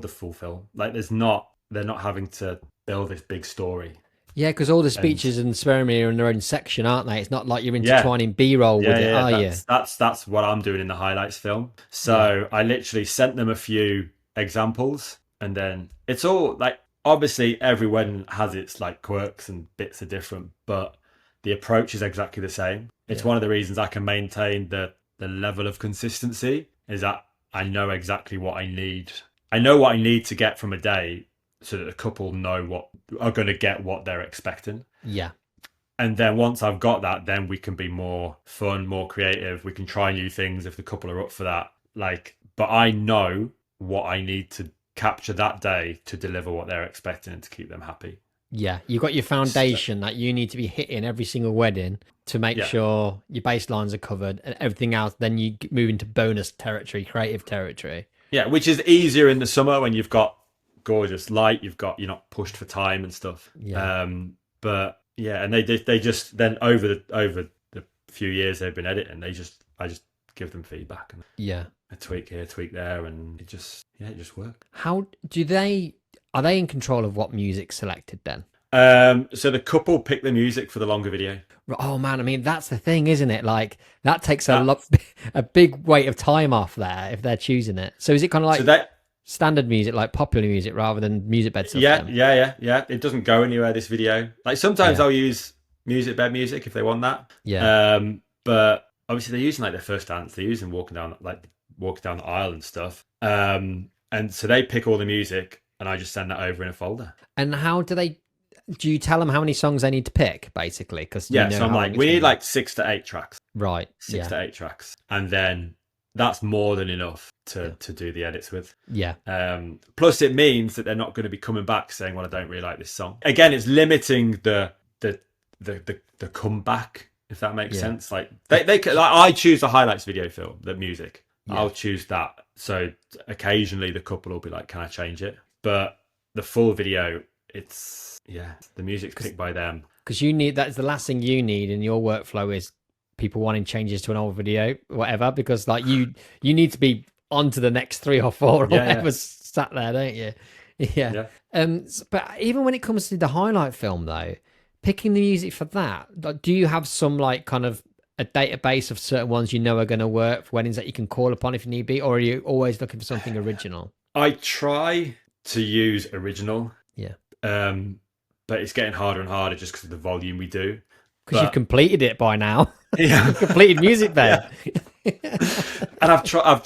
full film. Like they're not having to build this big story. Yeah, because all the speeches and ceremony are in their own section, aren't they? It's not like you're intertwining B-roll with it, are you? That's what I'm doing in the highlights film. So I literally sent them a few examples, and then it's all like, obviously every wedding has its like quirks and bits are different, but the approach is exactly the same. It's one of the reasons I can maintain the level of consistency, is that I know exactly what I need. I know what I need to get from a day, so that the couple are going to get what they're expecting. Yeah. And then once I've got that, then we can be more fun, more creative. We can try new things if the couple are up for that. But I know what I need to capture that day to deliver what they're expecting and to keep them happy. Yeah. You've got your foundation that you need to be hitting every single wedding to make sure your baselines are covered, and everything else. Then you move into bonus territory, creative territory. Yeah. Which is easier in the summer when you've got gorgeous light, you're not pushed for time and stuff. But and they just then over the few years they've been editing, I just give them feedback and a tweak here, tweak there, and it just works. How are they in control of what music's selected then? So the couple pick the music for the longer video. Oh man, I mean that's the thing, isn't it? Like that takes a big weight of time off there if they're choosing it. So is it kind of like standard music, like popular music, rather than Musicbed stuff. Yeah. It doesn't go anywhere, this video. Like sometimes I'll use Musicbed music if they want that. But obviously they're using like their first dance. They're using walking down the aisle and stuff. And so they pick all the music, and I just send that over in a folder. And how do you tell them how many songs they need to pick, basically? Because so I'm like, we need like 6 to 8 tracks. Right. 6 to 8 tracks. And then that's more than enough to do the edits with. Yeah. Plus it means that they're not going to be coming back saying, well, I don't really like this song. Again, it's limiting the comeback, if that makes sense. Like they could, like, I choose the highlights video film, the music. I'll choose that. So occasionally the couple will be like, can I change it? But the full video, it's the music's picked by them. Because that's the last thing you need in your workflow is people wanting changes to an old video, whatever, because like you need to be on to the next 3 or 4 or whatever's sat there, don't you? Yeah. But even when it comes to the highlight film though, picking the music for that, like, do you have some like kind of a database of certain ones you know are going to work for weddings that you can call upon if need be, or are you always looking for something original? I try to use original. Yeah. But it's getting harder and harder just because of the volume we do. Because you've completed it by now. Yeah. You've completed Musicbed. And I've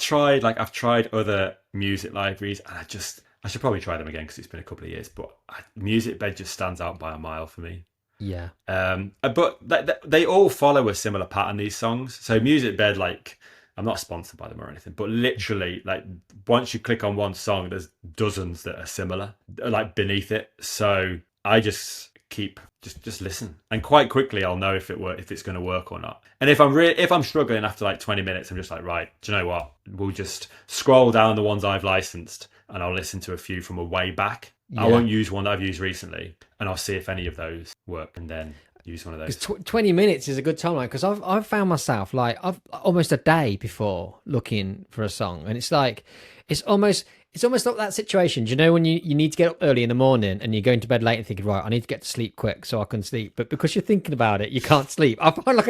tried other music libraries, and I should probably try them again because it's been a couple of years, but Musicbed just stands out by a mile for me. Yeah. But they all follow a similar pattern, these songs. So Musicbed, like, I'm not sponsored by them or anything, but literally, like, once you click on one song, there's dozens that are similar, like, beneath it. So I just keep just listen, and quite quickly I'll know if it's going to work or not. And if I'm struggling after like 20 minutes, I'm just like, right, do you know what? We'll just scroll down the ones I've licensed, and I'll listen to a few from a way back. Yeah. I won't use one that I've used recently, and I'll see if any of those work, and then use one of those. 20 minutes is a good timeline, because I've found myself like I've almost a day before looking for a song, and it's like it's almost like that situation. Do you know when you need to get up early in the morning and you're going to bed late and thinking, right, I need to get to sleep quick so I can sleep, but because you're thinking about it, you can't sleep. I find like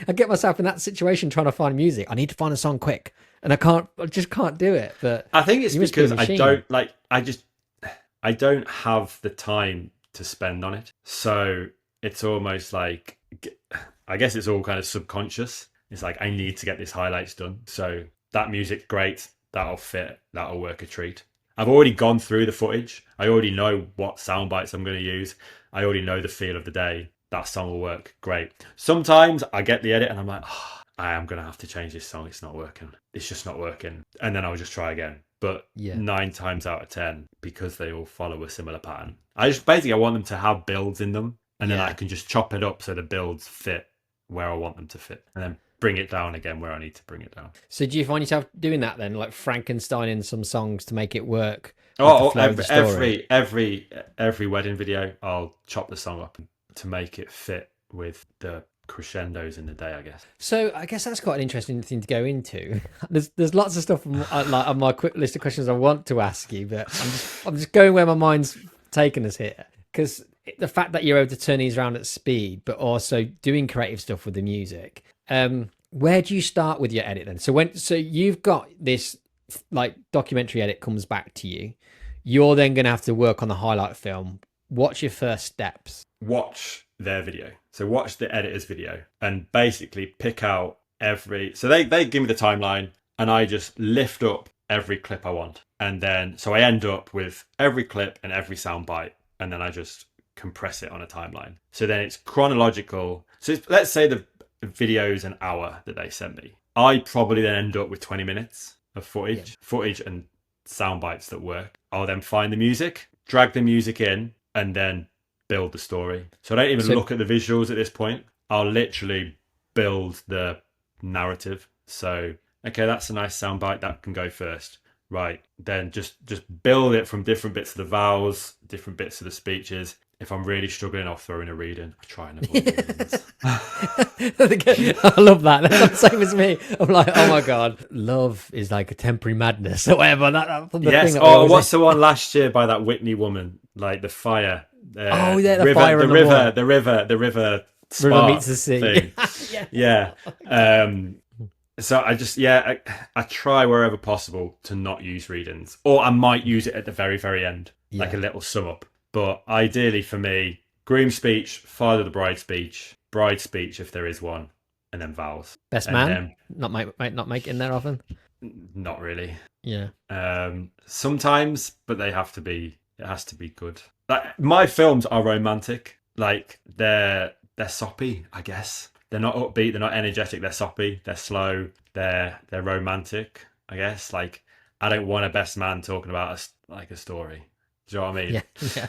I get myself in that situation trying to find music. I need to find a song quick, and I just can't do it. But I think it's because I don't have the time to spend on it. So it's almost like, I guess it's all kind of subconscious. It's like, I need to get this highlights done. So that music's great. That'll fit. That'll work a treat. I've already gone through the footage. I already know what sound bites I'm going to use. I already know the feel of the day. That song will work. Great. Sometimes I get the edit and I'm like, I am going to have to change this song. It's not working. It's just not working. And then I'll just try again. But 9 times out of 10, because they all follow a similar pattern, I want them to have builds in them, and then I can just chop it up so the builds fit where I want them to fit, and then bring it down again where I need to bring it down. So do you find yourself doing that then, like Frankensteining some songs to make it work? Every wedding video, I'll chop the song up to make it fit with the crescendos in the day, I guess. So I guess that's quite an interesting thing to go into. There's lots of stuff on my quick list of questions I want to ask you, but I'm just going where my mind's taken us here, because the fact that you're able to turn these around at speed, but also doing creative stuff with the music. Where do you start with your edit then? So you've got this like documentary edit comes back to you, you're then going to have to work on the highlight film. What's your first steps? Watch their video. So watch the editor's video and basically pick out so they give me the timeline, and I just lift up every clip I want. And then, so I end up with every clip and every soundbite, and then I just compress it on a timeline. So then it's chronological. So let's say the video's an hour that they send me. I probably then end up with 20 minutes of footage and sound bites that work. I'll then find the music, drag the music in, and then build the story. So I don't even look at the visuals at this point. I'll literally build the narrative. So, okay, that's a nice sound bite. That can go first. Right. Then just build it from different bits of the vowels, different bits of the speeches. If I'm really struggling, I'll throw in a reading. I try and avoid readings. I love that. That's the same as me. I'm like, oh my God, love is like a temporary madness or whatever. Yes. Oh, what's the one last year by that Whitney woman? Like the fire. The river, fire and the river meets the sea. Yeah. So I just, yeah, I try wherever possible to not use read-ins, or I might use it at the very, very end, like a little sum up. But ideally for me, groom speech, father of the bride speech, bride speech if there is one, and then vows. Best And man, then, not make it in there often. not really. Yeah. Sometimes, but they have to be. It has to be good. Like my films are romantic. Like they're soppy, I guess. They're not upbeat. They're not energetic. They're soppy. They're slow. They're romantic, I guess. Like I don't want a best man talking about a story. Do you know what I mean? Yeah. Yeah.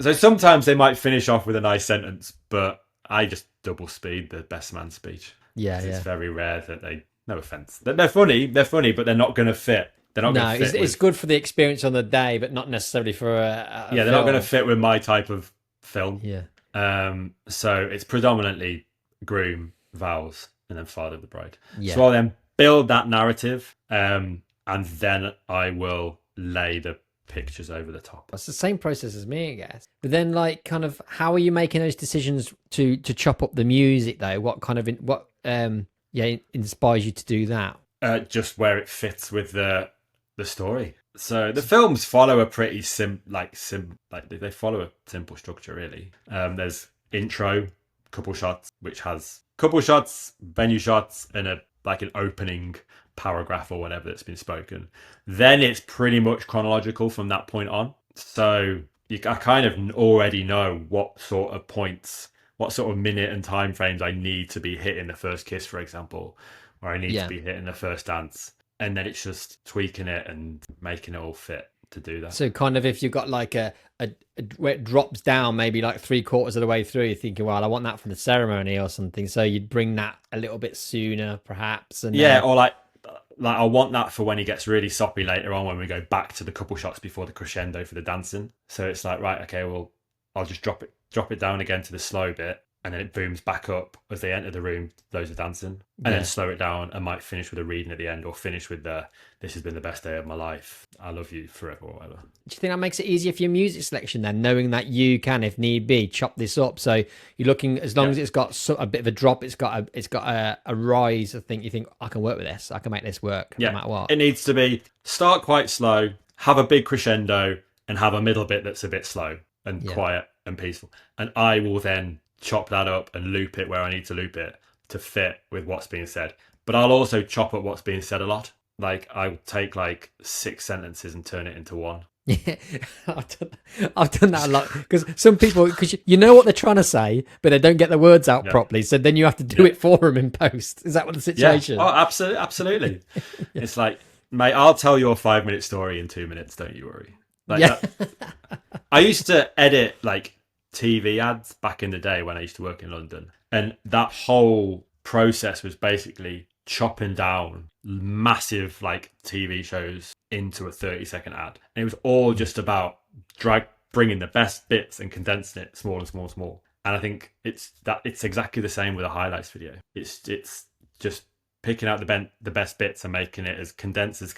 So sometimes they might finish off with a nice sentence, but I just double speed the best man speech. Yeah. It's Yeah. very rare that they. No offense. They're funny, but they're not going to fit. They're not No, going to fit. it's good for the experience on the day, but not necessarily for a They're not going to fit with my type of film. Yeah. So it's predominantly groom, vows, and then father of the bride. Yeah. So I'll then build that narrative, and then I will lay the pictures over the top. It's the same process as me, I guess. But then, like, kind of, how are you making those decisions to chop up the music, though? What kind of inspires you to do that? Just where it fits with the story. So the films follow a pretty they follow a simple structure, really. There's intro, couple shots, which has couple shots, venue shots, and an opening paragraph or whatever that's been spoken. Then it's pretty much chronological from that point on. So I kind of already know what sort of points, what sort of minute and time frames I need to be hitting the first kiss, for example, or I need to be hitting the first dance. And then it's just tweaking it and making it all fit to do that. So kind of if you've got like a where it drops down maybe like 3/4 of the way through, you're thinking, well, I want that for the ceremony or something. So you'd bring that a little bit sooner, perhaps. And or like I want that for when he gets really soppy later on, when we go back to the couple shots before the crescendo for the dancing. So it's like, right, okay, well, I'll just drop it down again to the slow bit, and then it booms back up as they enter the room, loads of dancing, and then slow it down and might finish with a reading at the end, or finish with this has been the best day of my life, I love you forever, or whatever. Do you think that makes it easier for your music selection then, knowing that you can, if need be, chop this up? So you're looking, as long as it's got a bit of a drop, it's got a rise. I think you think, I can work with this, I can make this work no matter what. It needs to be start quite slow, have a big crescendo, and have a middle bit that's a bit slow and quiet and peaceful. And I will then chop that up and loop it where I need to loop it to fit with what's being said. But I'll also chop up what's being said a lot. Like I'll take like 6 sentences and turn it into one. Yeah, I've done that a lot, because some people, because you know what they're trying to say, but they don't get the words out properly. So then you have to do it for them in post. Is that what the situation? Yeah. Oh, absolutely. It's like, mate, I'll tell your 5-minute story in 2 minutes. Don't you worry. I used to edit like TV ads back in the day when I used to work in London, and that whole process was basically chopping down massive like TV shows into a 30-second ad, and it was all just about bringing the best bits and condensing it small and small and small. And I think it's exactly the same with a highlights video. It's just picking out the best bits and making it as condensed as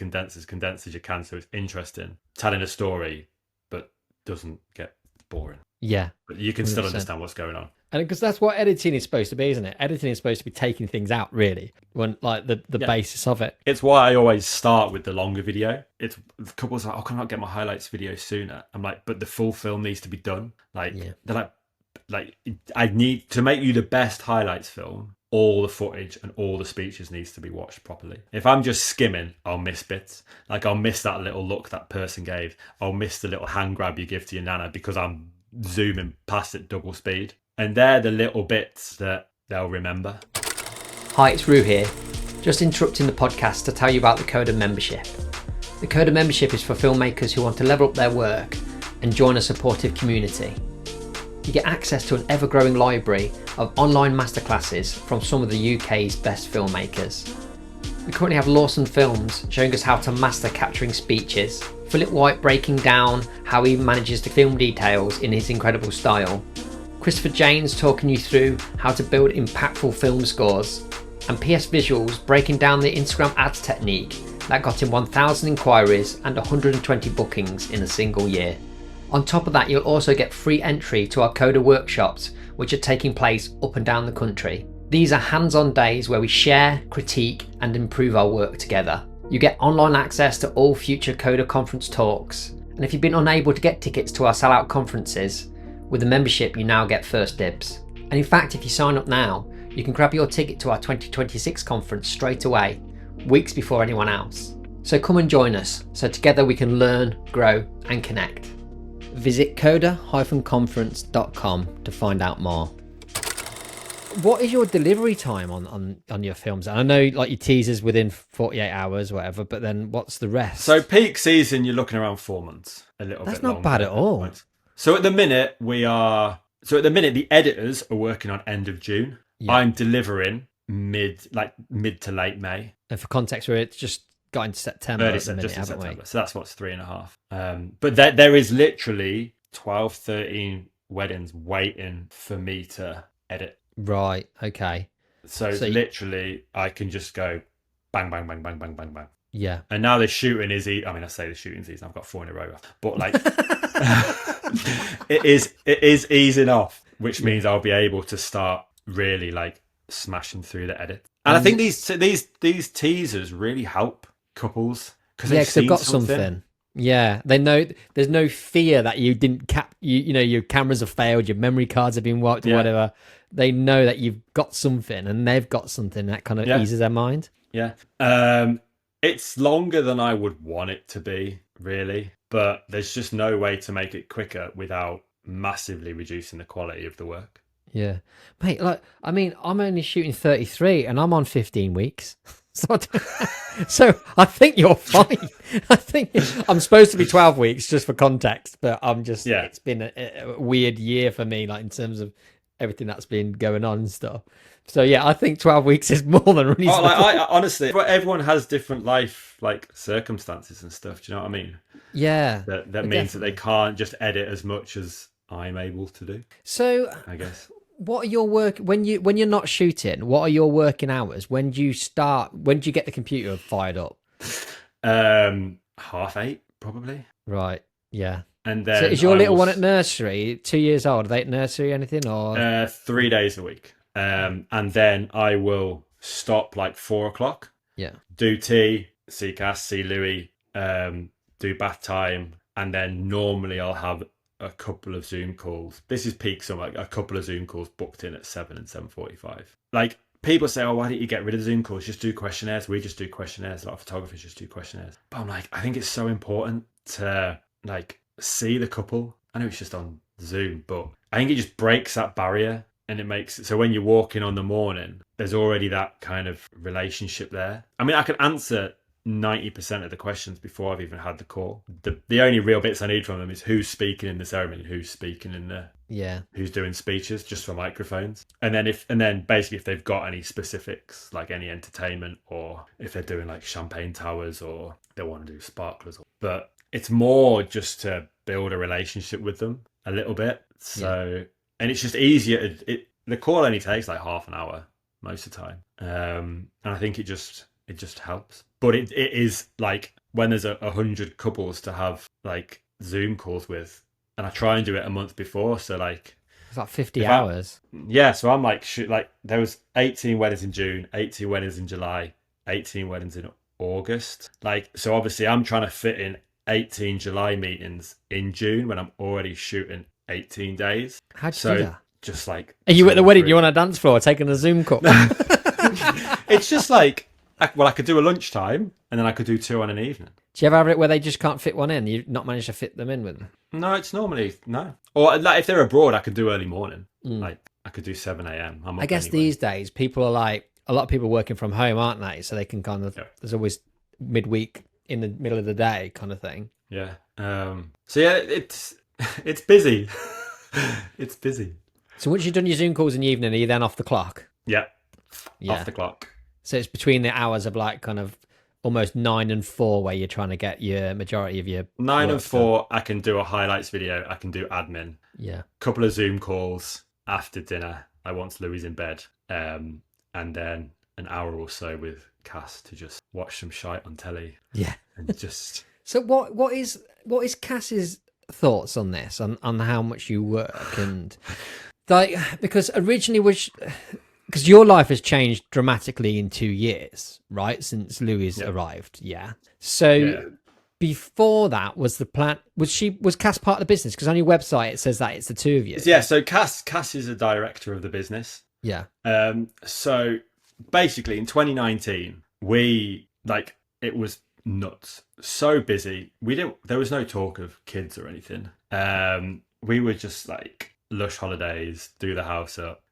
you can, so it's interesting, telling a story but doesn't get boring. Yeah, but you can 100%. Still understand what's going on. And because that's what editing is supposed to be, isn't it? Editing is supposed to be taking things out, really, when like the basis of it. It's why I always start with the longer video. It's couples are like, oh, can I not get my highlights video sooner? I'm like, but the full film needs to be done. Like they're like I need to make you the best highlights film. All the footage and all the speeches needs to be watched properly. If I'm just skimming, I'll miss bits. Like I'll miss that little look that person gave. I'll miss the little hand grab you give to your nana because I'm zooming past at double speed. And they're the little bits that they'll remember. Hi, it's Rue here. Just interrupting the podcast to tell you about the Coda membership. The Coda membership is for filmmakers who want to level up their work and join a supportive community. You get access to an ever-growing library of online masterclasses from some of the UK's best filmmakers. We currently have Lawson Films showing us how to master capturing speeches, Philip White breaking down how he manages to film details in his incredible style, Christopher Janes talking you through how to build impactful film scores, and PS Visuals breaking down the Instagram ads technique that got him 1,000 inquiries and 120 bookings in a single year. On top of that, you'll also get free entry to our Coda workshops, which are taking place up and down the country. These are hands-on days where we share, critique, and improve our work together. You get online access to all future Coda conference talks, and if you've been unable to get tickets to our sellout conferences, with a membership you now get first dibs. And in fact, if you sign up now, you can grab your ticket to our 2026 conference straight away, weeks before anyone else. So come and join us, so together we can learn, grow, and connect. Visit coda-conference.com to find out more. What is your delivery time on your films? I know like your teasers within 48 hours, whatever, but then what's the rest? So peak season, you're looking around 4 months, a little That's bit longer. not bad at all. So at the minute the editors are working on end of June. Yeah. I'm delivering mid to late May. And for context, we're just got into September at the minute, haven't we? So that's what's 3.5. But there is literally 12, 13 weddings waiting for me to edit. Right. Okay. So literally, I can just go bang, bang, bang, bang, bang, bang, bang. Yeah. And now the shooting is. I mean, I say the shooting's easy. I've got 4 in a row, but like, it is easing off, which means I'll be able to start really like smashing through the edit. And I think these teasers really help couples because they've got something. Yeah, they know there's no fear that you didn't you know your cameras have failed, your memory cards have been wiped or whatever. They know that you've got something and they've got something that kind of eases their mind. Yeah. It's longer than I would want it to be, really, but there's just no way to make it quicker without massively reducing the quality of the work. Yeah, mate, like, I mean, I'm only shooting 33 and I'm on 15 weeks. So I think you're fine. I think I'm supposed to be 12 weeks just for context, but I'm just, it's been a weird year for me, like in terms of everything that's been going on and stuff. So yeah, I think 12 weeks is more than reasonable. I honestly, everyone has different life like circumstances and stuff. Do you know what I mean? Yeah. That means that they can't just edit as much as I'm able to do. So I guess. What are your work when you're not shooting? What are your working hours? When do you start? When do you get the computer fired up? 8:30 probably. Right. Yeah. And then so is your little one at nursery? 2 years old? Are they at nursery or anything? Or 3 days a week. And then I will stop like 4 o'clock. Yeah. Do tea, see Cass, see Louis, do bath time, and then normally I'll have a couple of Zoom calls. This is peak summer. A couple of Zoom calls booked in at 7 and 7:45. Like people say, "Oh, why don't you get rid of Zoom calls? Just do questionnaires." We just do questionnaires. A lot of photographers just do questionnaires. But I'm like, I think it's so important to like see the couple. I know it's just on Zoom, but I think it just breaks that barrier and it makes it so when you're walking on the morning, there's already that kind of relationship there. I mean, I can answer 90% of the questions before I've even had the call. The only real bits I need from them is who's speaking in the ceremony, who's speaking in the who's doing speeches just for microphones, and then basically if they've got any specifics like any entertainment or if they're doing like champagne towers or they want to do sparklers. But it's more just to build a relationship with them a little bit. So and it's just easier. The call only takes like half an hour most of the time, and I think it just helps. But it is like when there's 100 couples to have like Zoom calls with, and I try and do it a month before. So like it's like 50 hours. So I'm like there was 18 weddings in June, 18 weddings in July, 18 weddings in August. Like so, obviously I'm trying to fit in 18 July meetings in June when I'm already shooting 18 days. How'd you do that? Just like, are you at the wedding? You on a dance floor taking a Zoom call? It's just like. I could do a lunchtime and then I could do 2 on an evening. Do you ever have it where they just can't fit one in? You've not managed to fit them in with them? No, it's normally no. Or like if they're abroad, I could do early morning. Like I could do 7 a.m. I guess these days people are like a lot of people working from home, aren't they? So they can kind of there's always midweek in the middle of the day kind of thing. Yeah. So yeah, it's busy. It's busy. So once you've done your Zoom calls in the evening, are you then off the clock? Yeah. Off the clock. So it's between the hours of like kind of almost 9 and 4 where you're trying to get your majority of your 9 and 4. I can do a highlights video. I can do admin. Yeah. Couple of Zoom calls after dinner. Like once Louis in bed. And then an hour or so with Cass to just watch some shite on telly. Yeah. And just. So what is Cass's thoughts on this, on how much you work and like, because originally because your life has changed dramatically in 2 years, right? Since Louis arrived. Yeah. So before that, was the plan, was Cass part of the business? Because on your website, it says that it's the two of you. Yeah. So Cass is a director of the business. Yeah. So basically in 2019, it was nuts. So busy. There was no talk of kids or anything. We were just like lush holidays, do the house up.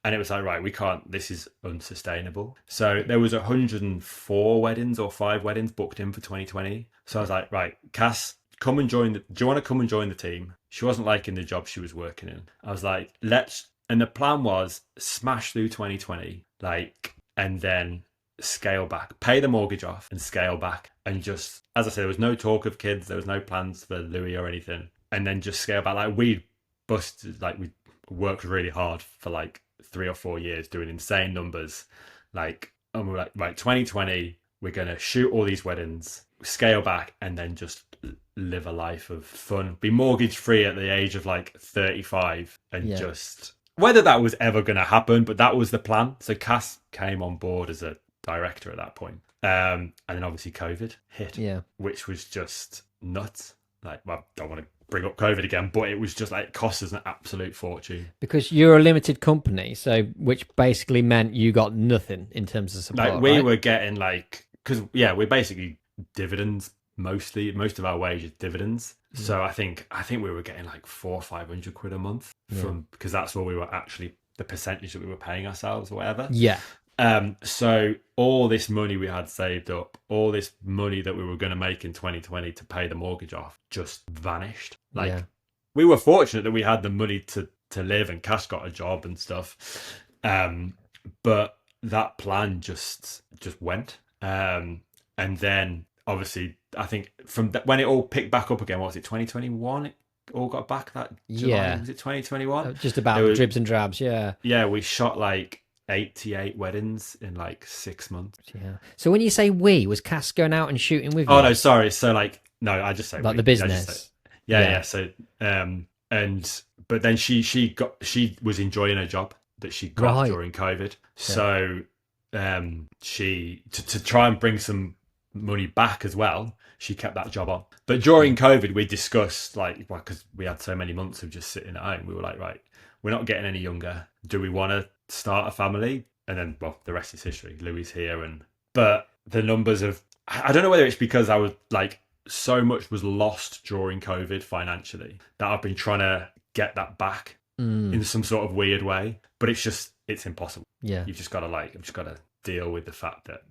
And it was like, right, we can't, this is unsustainable. So there was 104 weddings or 5 weddings booked in for 2020. So I was like, right, Cass, do you want to come and join the team? She wasn't liking the job she was working in. I was like, and the plan was smash through 2020, and then scale back, pay the mortgage off and scale back. And just, as I said, there was no talk of kids. There was no plans for Louis or anything. And then just scale back. We worked really hard for 3 or 4 years doing insane numbers. And we're like, right, 2020, we're going to shoot all these weddings, scale back, and then just live a life of fun, be mortgage free at the age of 35, and just, whether that was ever going to happen, but that was the plan. So Cass came on board as a director at that point. And then obviously COVID hit, which was just nuts. I don't want to bring up COVID again, but it was just it cost us an absolute fortune. Because you're a limited company, so which basically meant you got nothing in terms of support. We were getting we're basically dividends mostly. Most of our wage is dividends. So I think we were getting 400 or 500 quid a month because that's what we were actually, the percentage that we were paying ourselves or whatever. Yeah. So all this money we had saved up, all this money that we were going to make in 2020 to pay the mortgage off, just vanished. We were fortunate that we had the money to live, and Cass got a job and stuff. But that plan just went. And then obviously, I think from when it all picked back up again, what was it, 2021? It all got back that July. Yeah. Was it 2021? Just about dribs and drabs. Yeah. Yeah. We shot 88 weddings in 6 months. Yeah. So when you say was Cass going out and shooting with you? Oh no, sorry. So no, I just say the business. Yeah. So but then she was enjoying her job that she got during COVID. So she to try and bring some money back as well, she kept that job on. But during COVID, we discussed because we had so many months of just sitting at home, we were like, right, we're not getting any younger. Do we want to start a family? And then, well, the rest is history. Louis here, but the numbers I don't know whether it's because I was so much was lost during COVID financially that I've been trying to get that back in some sort of weird way, but it's impossible. Yeah, you've just got to deal with the fact that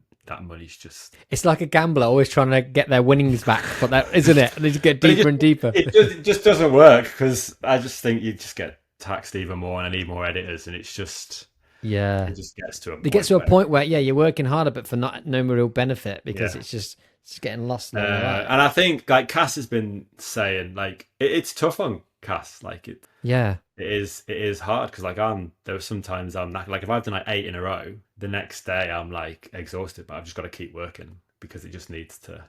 money's just, it's like a gambler always trying to get their winnings back, but that isn't it? They just get deeper and deeper. It just doesn't work, because I just think you just get taxed even more, and I need more editors, and it's just it just gets to a point. It gets to a point where you're working harder, but for no real benefit, because it's just getting lost. And I think Cass has been saying it's tough on Cass. It is hard, because there were sometimes I'm if I've done 8 in a row, the next day I'm exhausted, but I've just got to keep working because it just needs to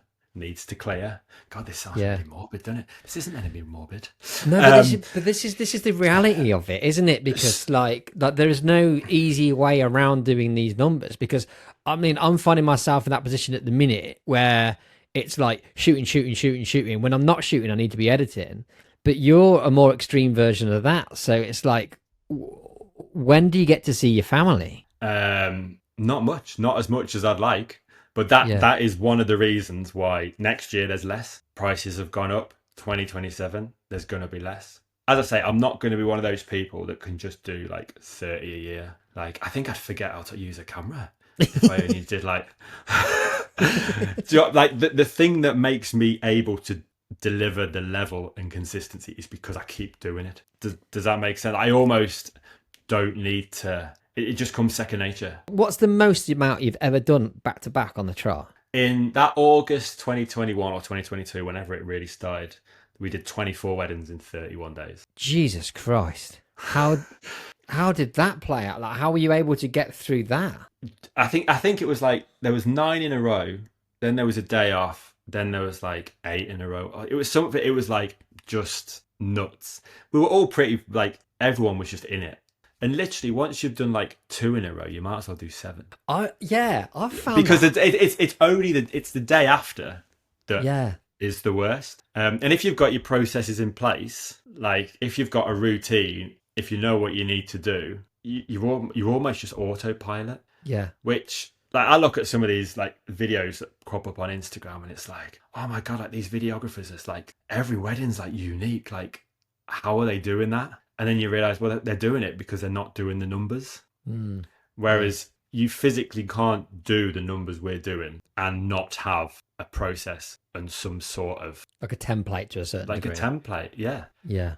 clear. God, this sounds really morbid, doesn't it? This isn't meant to be morbid. No, but this is the reality of it, isn't it? Because there is no easy way around doing these numbers, because I'm finding myself in that position at the minute where it's shooting. When I'm not shooting, I need to be editing. But you're a more extreme version of that. So it's when do you get to see your family? Not much, not as much as I'd like. But that is one of the reasons why next year there's less. Prices have gone up. 2027, there's going to be less. As I say, I'm not going to be one of those people that can just do 30 a year. I think I'd forget how to use a camera if I only did the thing that makes me able to deliver the level and consistency is because I keep doing it. Does that make sense? I almost don't need to. It just comes second nature. What's the most amount you've ever done back to back on the trot? In that August 2021 or 2022, whenever it really started, we did 24 weddings in 31 days. Jesus Christ. How did that play out? How were you able to get through that? I think it was there was 9 in a row, then there was a day off, then there was 8 in a row. It was something, it was just nuts. We were all pretty, everyone was just in it. And literally, once you've done like 2 in a row, you might as well do 7. I've found Because that. it's only it's the day after that Yeah. is the worst. And if you've got your processes in place, like if you've got a routine, if you know what you need to do, you're almost just autopilot. Yeah. Which, like, I look at some of these like videos that crop up on Instagram, and it's like, oh my god, like these videographers, it's like every wedding's like unique. Like, how are they doing that? And then you realize, well, they're doing it because they're not doing the numbers. Whereas you physically can't do the numbers we're doing and not have a process and some sort of Like a template to a certain like degree. a template. Yeah. Yeah.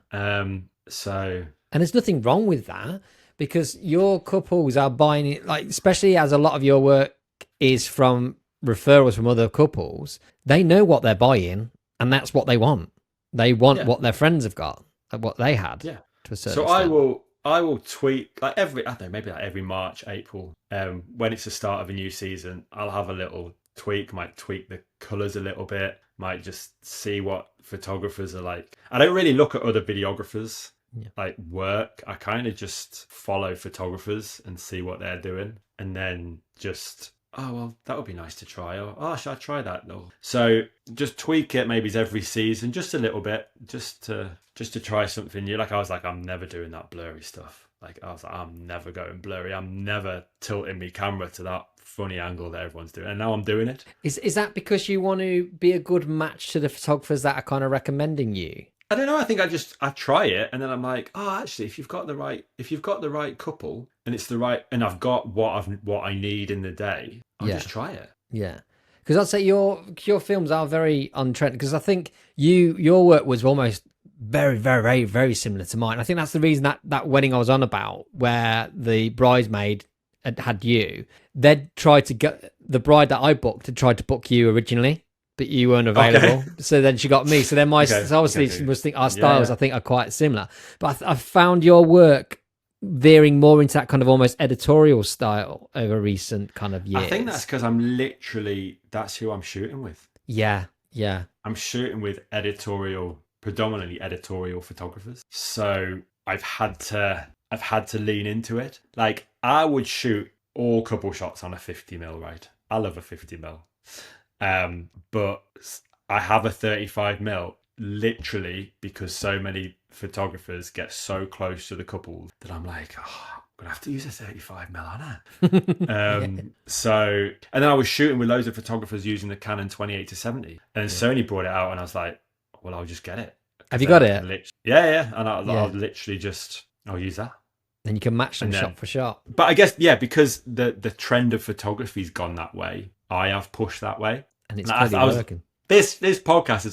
So, and there's nothing wrong with that, because your couples are buying it, like, especially as a lot of your work is from referrals from other couples. They know what they're buying, and that's what they want. They want what their friends have got, what they had. Yeah. To a certain So extent. I will tweak like I don't know, maybe like every March, April, when it's the start of a new season, I'll have a little tweak, might tweak the colours a little bit, might just see what photographers are like. I don't really look at other videographers like work. I kind of just follow photographers and see what they're doing, and then just, oh well, that would be nice to try, or oh, should I try that? No. So just tweak it maybe every season, just a little bit, just to try something new. Like I was like, I'm never doing that blurry stuff. Like I was like, I'm never going blurry. I'm never tilting my camera to that funny angle that everyone's doing. And now I'm doing it. Is that because you want to be a good match to the photographers that are kind of recommending you? I don't know. I think I try it, and then I'm like, oh, actually, if you've got the right couple, and it's the right, and I've got what I need in the day, I'll just try it. Yeah. Because I'd say your films are very on trend, because I think your work was almost very, very, very, very similar to mine. I think that's the reason that wedding I was on about, where the bridesmaid had you, they'd tried to get the bride that I booked had tried to book you originally, but you weren't available. Okay. So then she got me. So then so obviously she must think our styles, I think, are quite similar. But I've found your work veering more into that kind of almost editorial style over recent kind of years. I think that's because that's who I'm shooting with. Yeah. I'm shooting with predominantly editorial photographers. So I've had to lean into it. Like I would shoot all couple shots on a 50mm, right? I love a 50mm. But I have a 35mm literally because so many photographers get so close to the couple that I'm like, oh, I'm gonna have to use a 35mm on it. So, and then I was shooting with loads of photographers using the Canon 28-70, and Sony brought it out, and I was like, well, I'll just get it. Have you got it? And I'll literally I'll use that. Then you can match them shot for shot. But I guess because the trend of photography's gone that way, I have pushed that way, and it's clearly working. This podcast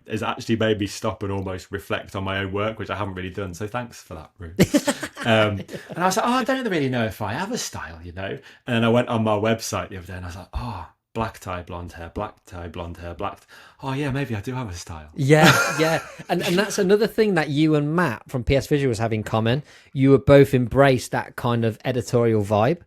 is actually made me stop and almost reflect on my own work, which I haven't really done. So thanks for that, Ruth. And I was like, oh, I don't really know if I have a style, And then I went on my website the other day and I was like, oh, black tie, blonde hair, black tie, blonde hair, black. Oh yeah, maybe I do have a style. Yeah. And that's another thing that you and Matt from PS Visuals have in common. You have both embraced that kind of editorial vibe.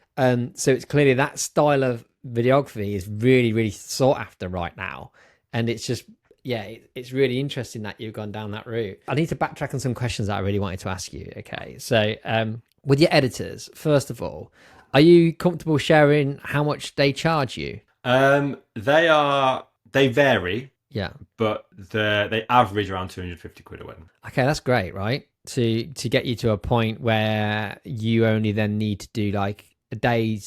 So it's clearly that style of videography is really, really sought after right now. And it's just, it's really interesting that you've gone down that route. I need to backtrack on some questions that I really wanted to ask you. Okay. So with your editors, first of all, are you comfortable sharing how much they charge you? They vary. Yeah. But they average around 250 quid a wedding. Okay, that's great, right? To get you to a point where you only then need to do like a day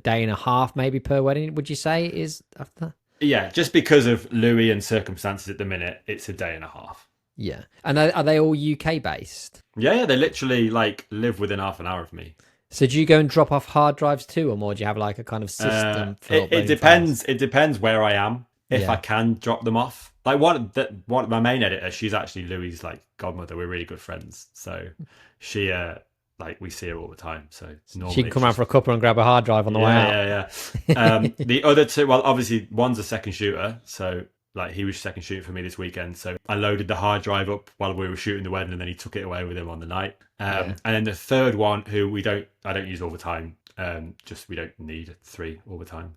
and a half maybe per wedding, would you say is after? Yeah, just because of Louis and circumstances at the minute, it's a day and a half. Yeah. And are they all UK based? Yeah, they literally like live within half an hour of me. So do you go and drop off hard drives too, or more do you have like a kind of system? It depends. It depends where I am. If I can drop them off. Like one my main editor, she's actually Louis' like godmother. We're really good friends. So she we see her all the time. So she can come around for a cuppa and grab a hard drive on the way out. Yeah. The other two, well, obviously one's a second shooter, so like he was second shooting for me this weekend. So I loaded the hard drive up while we were shooting the wedding, and then he took it away with him on the night. And then the third one, who I don't use all the time. Just we don't need 3 all the time.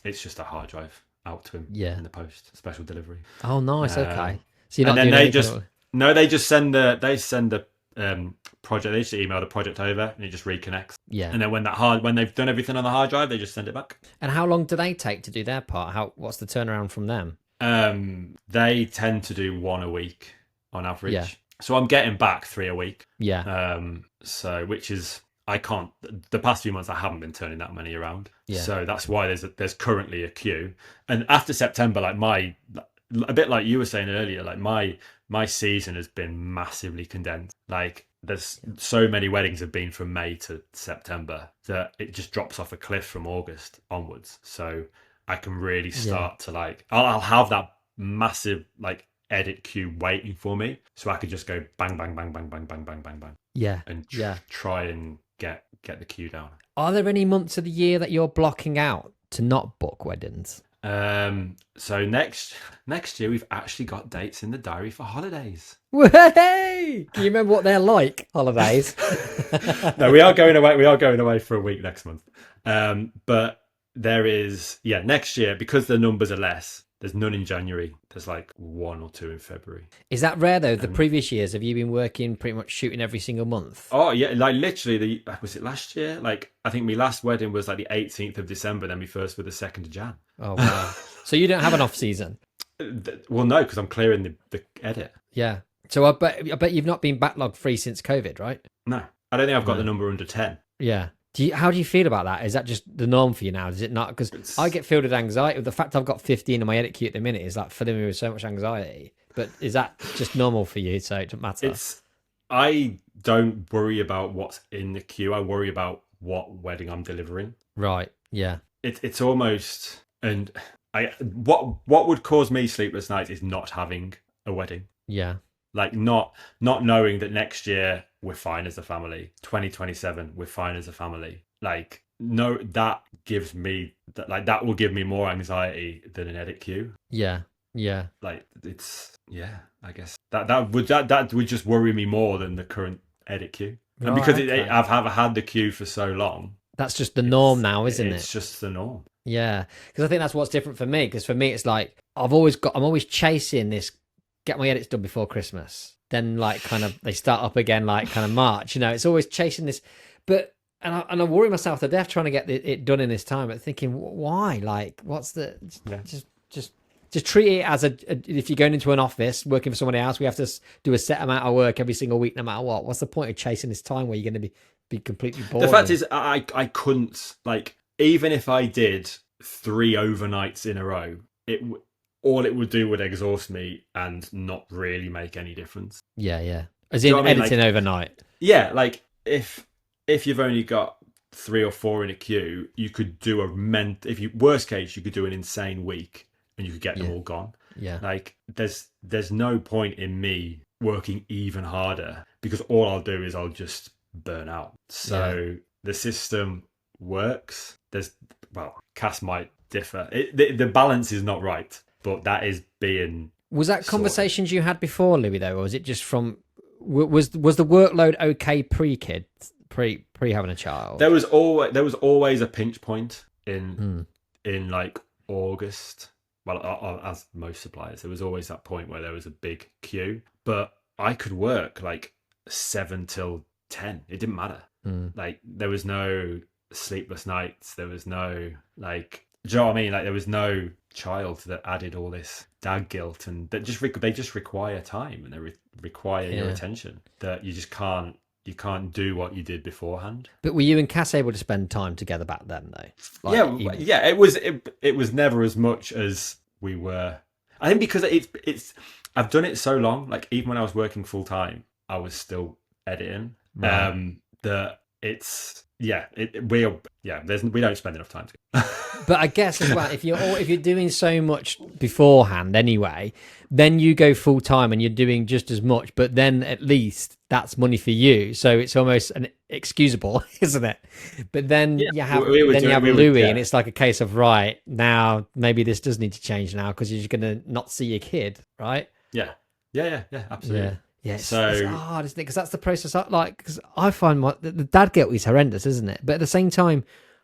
It's just a hard drive out to him in the post, special delivery. Oh, nice. Okay. So you're not and then they just send a project. They just email the project over and it just reconnects. Yeah. And then when they've done everything on the hard drive, they just send it back. And how long do they take to do their part? What's the turnaround from them? They tend to do 1 a week on average. Yeah. So I'm getting back 3 a week. Yeah. So which is, I can't, the past few months I haven't been turning that many around. Yeah. So that's why there's currently a queue. And after September, like a bit like you were saying earlier, like my season has been massively condensed. Like there's so many weddings have been from May to September that it just drops off a cliff from August onwards. So I can really start to like, I'll have that massive like edit queue waiting for me, so I could just go bang, bang, bang, bang, bang, bang, bang, bang, bang. Yeah. And try and get the queue down. Are there any months of the year that you're blocking out to not book weddings? So next year we've actually got dates in the diary for holidays. Hey! Do you remember what they're like, holidays? No, we are going away. We are going away for a week next month. But there is, next year, because the numbers are less, there's none in January. There's like 1 or 2 in February. Is that rare though? The previous years, have you been working pretty much shooting every single month? Oh yeah, like literally was it last year? Like I think my last wedding was like the 18th of December, then my first was the 2nd of Jan. Oh wow. So you don't have an off season? Well, no, because I'm clearing the edit. Yeah. So I bet you've not been backlog free since COVID, right? No, I don't think I've got the number under 10. Yeah. How do you feel about that? Is that just the norm for you now? Is it not? Because I get filled with anxiety. The fact I've got 15 in my edit queue at the minute is like filling me with so much anxiety. But is that just normal for you? So it doesn't matter. I don't worry about what's in the queue. I worry about what wedding I'm delivering. Right. Yeah. It's almost, and what would cause me sleepless nights is not having a wedding. Yeah. Like not knowing that next year we're fine as a family. 2027 we're fine as a family. Like no, that gives me that will give me more anxiety than an edit queue. Yeah. Yeah. Like it's I guess that would just worry me more than the current edit queue. Right, and because okay. I've had the queue for so long. That's just the norm now, isn't it? It's just the norm. Yeah, because I think that's what's different for me. Because for me, it's like I'm always chasing this, get my edits done before Christmas. Then like kind of they start up again like kind of March. You know, it's always chasing this. But and I worry myself to death trying to get it done in this time. But thinking why? Like what's the just treat it as if you're going into an office working for somebody else, we have to do a set amount of work every single week, no matter what. What's the point of chasing this time where you're going to be completely bored? The fact is, I couldn't, like, even if I did 3 overnights in a row, all it would do would exhaust me and not really make any difference. Yeah. As in editing overnight. Yeah, like if you've only got 3 or 4 in a queue, you could do worst case, you could do an insane week and you could get them all gone. Yeah. Like there's no point in me working even harder because all I'll do is I'll just burn out. So the system works. Cass might differ. The balance is not right, but that is being. Was that conversations you had before, Louis, though, or was it just from? Was the workload okay pre-kid, pre having a child? There was always a pinch point in like August. Well, as most suppliers, there was always that point where there was a big queue, but I could work like 7 till 10. It didn't matter. Like there was no sleepless nights. There was no like, do you know what I mean? Like there was no child that added all this dad guilt, and that they just require time and they require your attention that you just can't. You can't do what you did beforehand. But were you and Cass able to spend time together back then, though? Like, It was never as much as we were. I think because it's I've done it so long. Like even when I was working full time, I was still editing. Right. That it's we don't spend enough time together. But I guess as well, if you're doing so much beforehand anyway, then you go full time and you're doing just as much. But then at least that's money for you, so it's almost an excusable, isn't it? But then you have Louis, and it's like a case of right now maybe this does need to change now because you're just going to not see your kid, right? Yeah, absolutely. Yeah, it's hard, isn't it? Because that's the process. Because I find the dad guilt is horrendous, isn't it? But at the same time,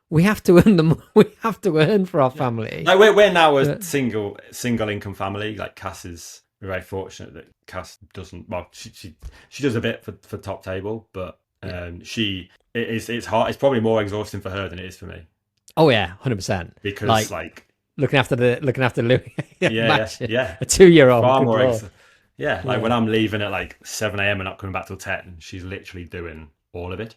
we have to earn we have to earn for our family. Like we're now a single income family. Like Cass is we're very fortunate that Cass doesn't. Well, she does a bit for Top Table, but it's hard. It's probably more exhausting for her than it is for me. Oh yeah, 100%. Because like looking after Louis, yeah, a 2-year-old, far good more. Lord. Like when I'm leaving at like 7 a.m. and not coming back till 10, she's literally doing all of it.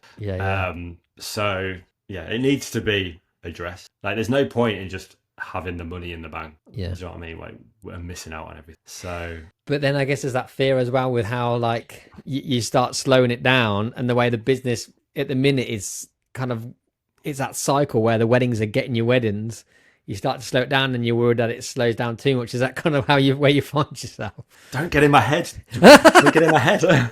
So yeah, it needs to be addressed. Like there's no point in just having the money in the bank. Yeah, do you know what I mean? Like we're missing out on everything. So, but then I guess there's that fear as well with how like you start slowing it down, and the way the business at the minute is kind of, it's that cycle where the weddings are getting your weddings. You start to slow it down, and you're worried that it slows down too much. Is that kind of where you find yourself? Don't get in my head. Don't get in my head.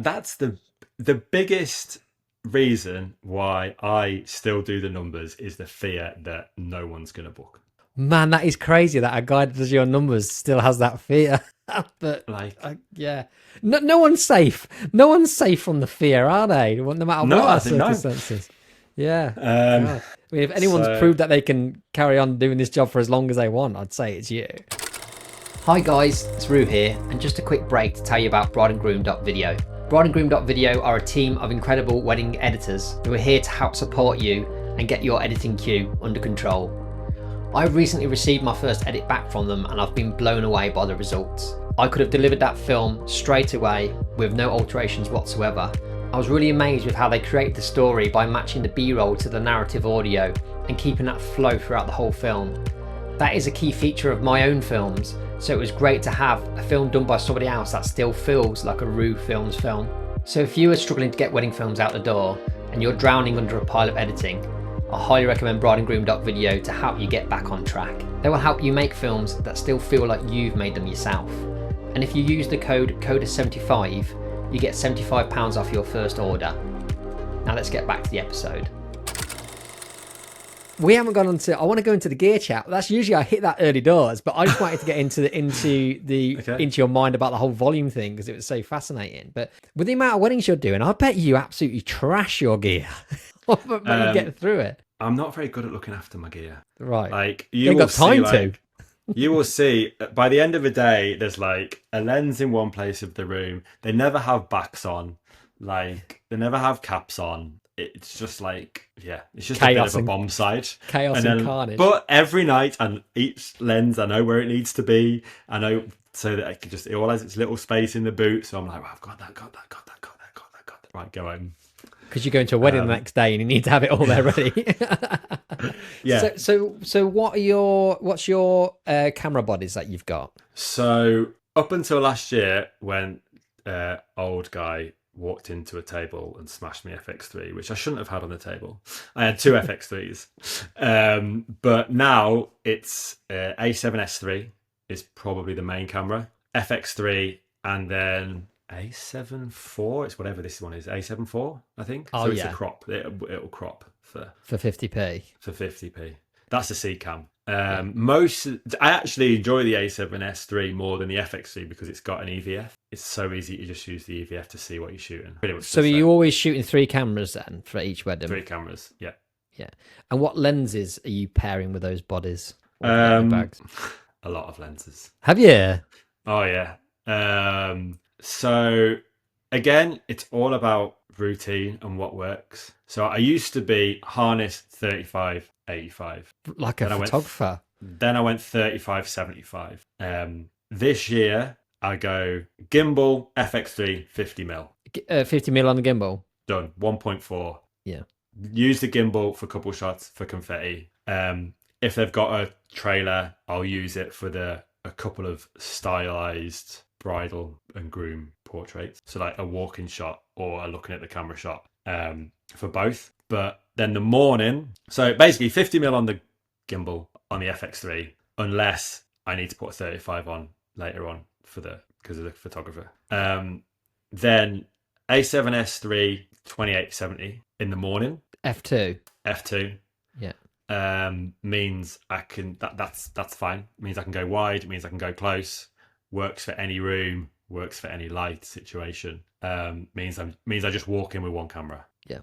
That's the biggest reason why I still do the numbers is the fear that no one's going to book. Man, that is crazy that a guy that does your numbers still has that fear. But yeah, no one's safe. No one's safe from the fear, are they? No matter what circumstances. Yeah. I mean, if anyone's proved that they can carry on doing this job for as long as they want, I'd say it's you. Hi guys, it's Rue here, and just a quick break to tell you about Bride&Groom.video. Bride&Groom.video are a team of incredible wedding editors who are here to help support you and get your editing queue under control. I've recently received my first edit back from them, and I've been blown away by the results. I could have delivered that film straight away with no alterations whatsoever. I was really amazed with how they created the story by matching the B-roll to the narrative audio and keeping that flow throughout the whole film. That is a key feature of my own films, so it was great to have a film done by somebody else that still feels like a Rue Films film. So if you are struggling to get wedding films out the door and you're drowning under a pile of editing, I highly recommend Bride&Groom.video to help you get back on track. They will help you make films that still feel like you've made them yourself. And if you use the code CODA75, you get £75 off your first order. Now let's get back to the episode. We haven't gone on to, I want to go into the gear chat. That's usually I hit that early doors, but I just wanted to get into your mind about the whole volume thing because it was so fascinating. But with the amount of weddings you're doing, I bet you absolutely trash your gear. But you get through it. I'm not very good at looking after my gear. Right. Like you ain't got time to. You will see by the end of the day, there's like a lens in one place of the room. They never have backs on. Like they never have caps on. It's just like, yeah, it's just chaos, a bit of a bomb site. Chaos and carnage. But every night and each lens, I know where it needs to be. I know so that I can just, it all has its little space in the boot. So I'm like, well, I've got that. Right, go home. Because you're going to a wedding the next day and you need to have it all there ready. Yeah. So what's your camera bodies that you've got? So up until last year, when old guy walked into a table and smashed me FX3, which I shouldn't have had on the table. I had two FX3s, but now it's A7S3 is probably the main camera, FX3, and then A7 IV. It's whatever this one is, A7 IV, I think. Oh, so it's yeah. a crop. It'll crop for 50p. For 50p. That's a C cam. I actually enjoy the A7S3 more than the FX3 because it's got an EVF. It's so easy to just use the EVF to see what you're shooting. Pretty much. So are you always shooting 3 cameras then for each wedding? 3 cameras, yeah. Yeah. And what lenses are you pairing with those bodies? Bags? A lot of lenses. Have you? Oh yeah. So again, it's all about routine and what works. So I used to be harness 35-85. Like a photographer. Then I went 35-75. This year I go gimbal FX3 50mm. 50mm on the gimbal. Done. 1.4. Yeah. Use the gimbal for couple shots for confetti. If they've got a trailer, I'll use it for a couple of stylized bridal and groom portraits. So like a walking shot or a looking at the camera shot for both. But then the morning, so basically 50mm on the gimbal on the FX3, unless I need to put a 35 on later on because of the photographer. Then A7S3 2870 in the morning. F2. Yeah. Means I can that's fine. Means I can go wide, means I can go close. Works for any room, works for any light situation. Means I just walk in with one camera. Yeah.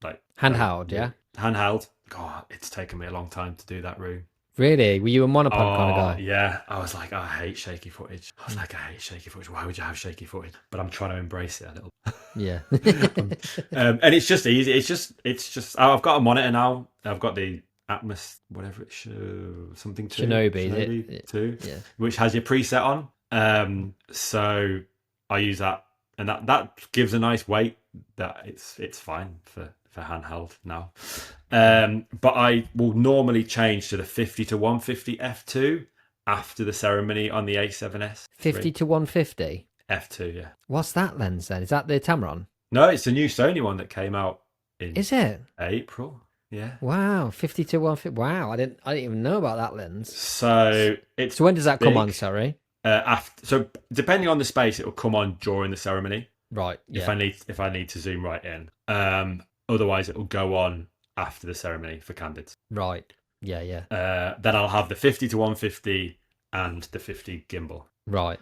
Like handheld, yeah. Handheld. God, it's taken me a long time to do that room. Really? Were you a monopod kind of Oh guy? yeah, I was like, I hate shaky footage. I was like, I hate shaky footage. Why would you have shaky footage? But I'm trying to embrace it a little. Yeah. And it's just easy. It's just. I've got a monitor now. I've got the Atmos, whatever it should, something two, Shinobi, is Shinobi it? 2, Yeah. which has your preset on. So I use that, and that gives a nice weight. That it's fine for handheld now. But I will normally change to the 50 to 150 f2 after the ceremony on the A7S 50 III. to 150. F2, yeah. What's that lens then? Is that the Tamron? No, it's a new Sony one that came out in Is it? April. Yeah. Wow, 50 to 150. Wow, I didn't even know about that lens. So it's So when does that big. come on, sorry? After, so depending on the space, it will come on during the ceremony. Right, yeah. If I need to zoom right in. Otherwise, it will go on after the ceremony for candids. Right. Yeah, yeah. Then I'll have the 50 to 150 and the 50 gimbal. Right.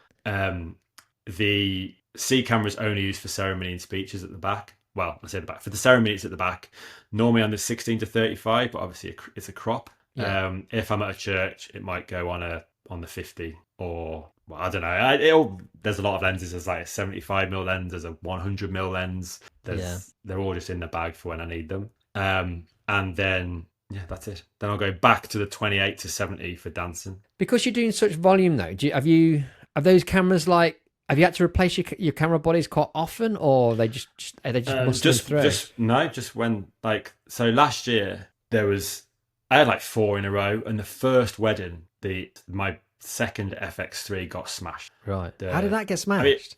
The C camera is only used for ceremony and speeches at the back. Well, I say the back. For the ceremony, it's at the back. Normally on the 16 to 35, but obviously it's a crop. Yeah. If I'm at a church, it might go on the 50, or well, I don't know. There's a lot of lenses. There's like a 75mm lens. There's a 100mm lens. They're all just in the bag for when I need them. And then yeah, that's it. Then I'll go back to the 28 to 70 for dancing. Because you're doing such volume though, have those cameras like, have you had to replace your camera bodies quite often, or they just muscling through? Just when, like, so last year I had like 4 in a row, and the first wedding, my second FX3 got smashed. Right. How did that get smashed?